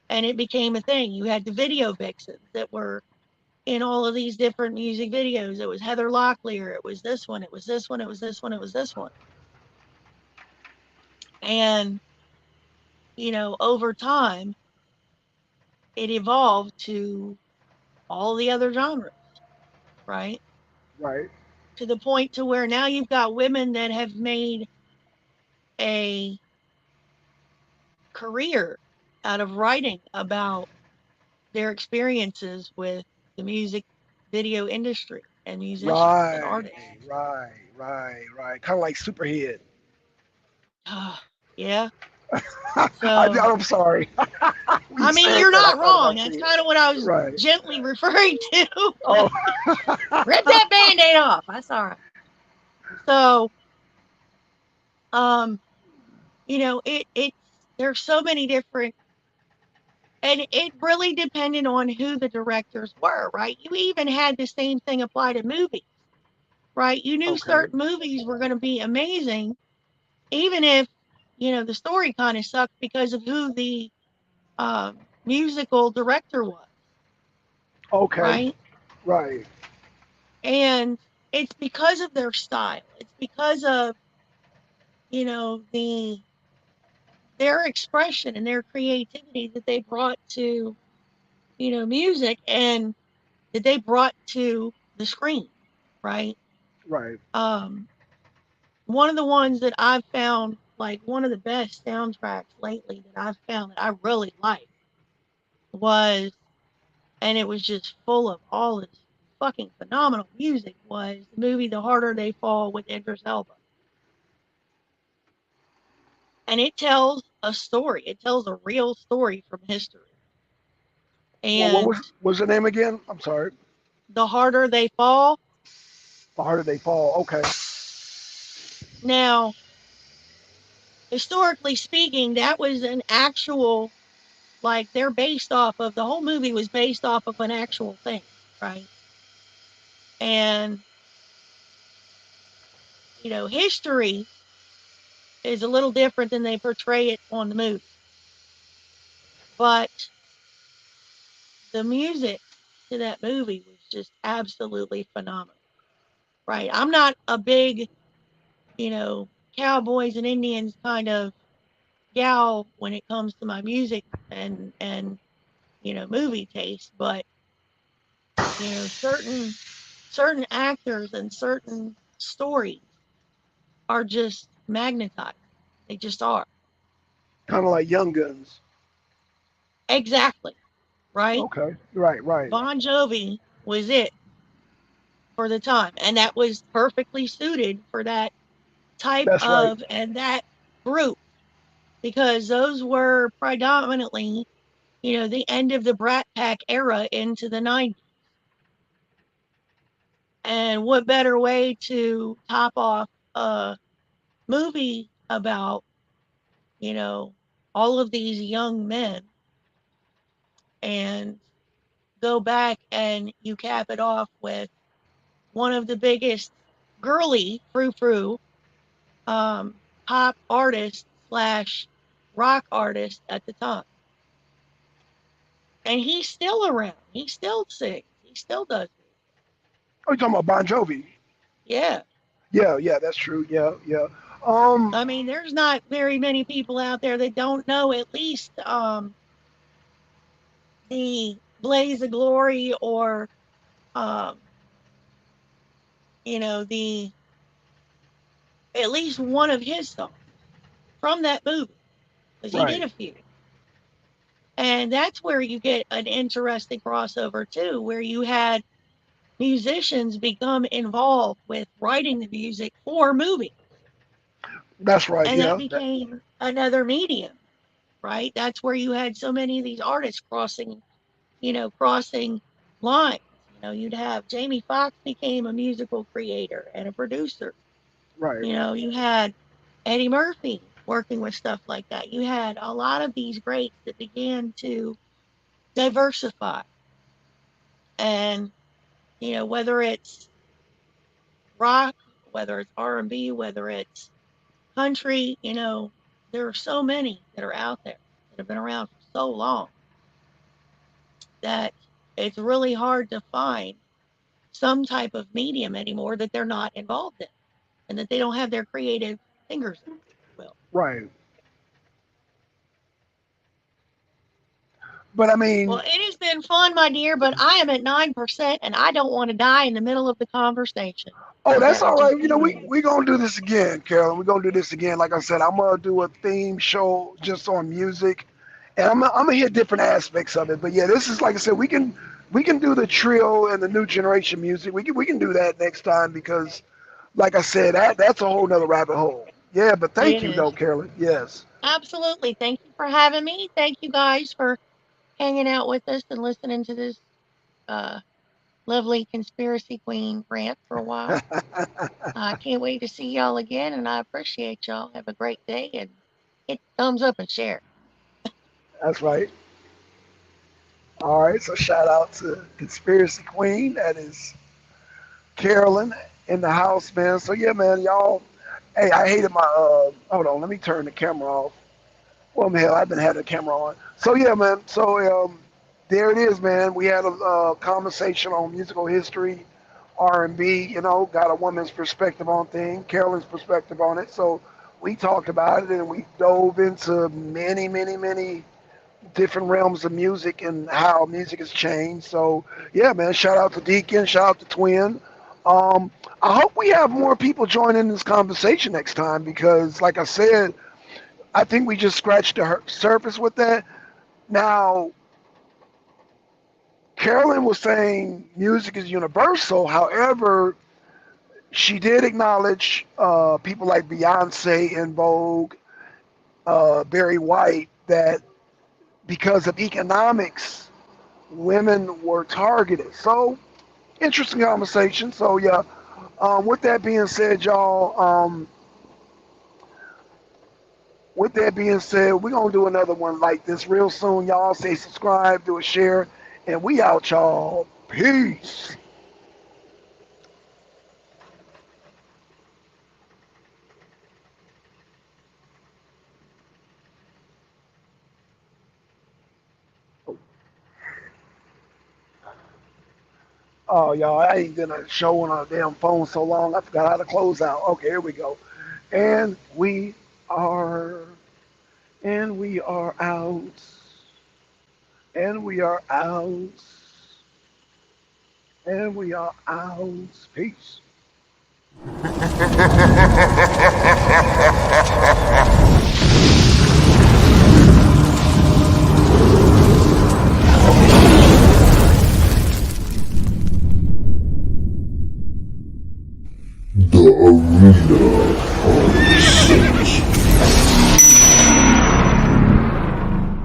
S2: and it became a thing. You had the video vixens that were in all of these different music videos. It was Heather Locklear, it was this one, it was this one, it was this one, it was this one. And over time it evolved to all the other genres, right?
S1: right,
S2: To the point to where now you've got women that have made a career out of writing about their experiences with the music video industry and musicians and
S1: right,
S2: artists.
S1: right. Kind of like Superhead.
S2: Yeah. So,
S1: I'm sorry. We
S2: I mean,
S1: said
S2: you're
S1: that. I
S2: not
S1: thought
S2: wrong.
S1: about
S2: That's
S1: seeing.
S2: kind of what I was
S1: Right.
S2: gently referring to.
S1: Oh.
S2: Rip that band aid off. That's all right. So, um, it's there's so many different, and it really depended on who the directors were, right? You even had the same thing apply to movies. right? You knew
S1: Okay.
S2: certain movies were going to be amazing, even if, the story kind of sucked because of who the musical director was,
S1: Okay.
S2: right?
S1: Right.
S2: And it's because of their style. It's because of, their expression and their creativity that they brought to, music and that they brought to the screen, right?
S1: Right.
S2: Um, One of the ones that I've found, like one of the best soundtracks lately that I've found that I really like was, and it was just full of all this fucking phenomenal music, was the movie The Harder They Fall with Idris Elba. And it tells a story. It tells a real story from history.
S1: Well, what
S2: And
S1: was the name again? I'm sorry.
S2: The Harder They Fall.
S1: The harder they fall. Okay.
S2: Now, historically speaking, that was an actual, like, they're based off of, the whole movie was based off of an actual thing, right? And, history is a little different than they portray it on the movie. But the music to that movie was just absolutely phenomenal, right? I'm not a big, you know, cowboys and Indians kind of gal when it comes to my music and movie taste, but certain actors and certain stories are just magnetized. They just are.
S1: Kind of like Young Guns.
S2: Exactly, right?
S1: Okay. Right. Right.
S2: Bon Jovi was it for the time, and that was perfectly suited for that type
S1: That's right.
S2: of and that group because those were predominantly, the end of the Brat Pack era into the 90s. And what better way to top off a movie about, you know, all of these young men and go back and you cap it off with one of the biggest girly frou frou pop artists slash rock artist at the time. And he's still around. He still sings. He still does music.
S1: Oh, you talking about Bon Jovi?
S2: Yeah.
S1: Yeah. Yeah. That's true. Yeah. Yeah.
S2: I mean, there's not very many people out there that don't know at least the Blaze of Glory or um, the at least one of his songs from that movie because he did
S1: Right.
S2: a few. And that's where you get an interesting crossover too, where you had musicians become involved with writing the music for movies.
S1: That's right.
S2: And that
S1: Yeah.
S2: became another medium, right? That's where you had so many of these artists crossing lines. You'd have Jamie Foxx became a musical creator and a producer.
S1: Right.
S2: You had Eddie Murphy working with stuff like that. You had a lot of these greats that began to diversify. And, whether it's rock, whether it's R&B, whether it's country, there are so many that are out there that have been around for so long that it's really hard to find some type of medium anymore that they're not involved in and that they don't have their creative fingers in, if you will.
S1: Right. But I
S2: Well,
S1: mean,
S2: it has been fun, my dear, but I am at 9% and I don't want to die in the middle of the conversation
S1: oh,
S2: because
S1: that's
S2: that would
S1: all
S2: just
S1: right.
S2: be rude.
S1: We gonna do this again, Carolyn. We're gonna do this again. Like I said, I'm gonna do a theme show just on music, and I'm gonna hit different aspects of it. But yeah, this is like I said, we can do the trio and the new generation music. We can do that next time because, like I said, that's a whole nother rabbit hole. Yeah, but thank
S2: It
S1: you though,
S2: is.
S1: Carolyn. Yes,
S2: Absolutely. Thank you for having me. Thank you guys for hanging out with us and listening to this uh, lovely conspiracy queen rant for a while. I can't wait to see y'all again, and I appreciate y'all. Have a great day and hit thumbs up and share.
S1: that's right. All right, so shout out to Conspiracy Queen. That is Carolyn, in the house, man. So yeah, man, y'all. Hey, I hated my. Hold on, let me turn the camera off. Well, hell, I've been having the camera on. So yeah, man. So there it is, man. We had a conversation on musical history, R&B. You know, got a woman's perspective on things, Carolyn's perspective on it. So we talked about it and we dove into many, many, many different realms of music and how music has changed. So yeah, man. Shout out to Deacon. Shout out to Twin. Um, I hope we have more people join in this conversation next time because, like I said, I think we just scratched the surface with that. Now, Carolyn was saying music is universal. However, she did acknowledge people like Beyonce and Vogue, Barry White, that because of economics, women were targeted. So, interesting conversation. So, yeah, with that being said, y'all, with that being said, we're going to do another one like this real soon. Y'all say subscribe, do a share, and we out, y'all. Peace. Oh, y'all, I ain't done a show on a damn phone so long, I forgot how to close out. Okay, here we go. And are, and we are out, and we are out, and we are out. Peace.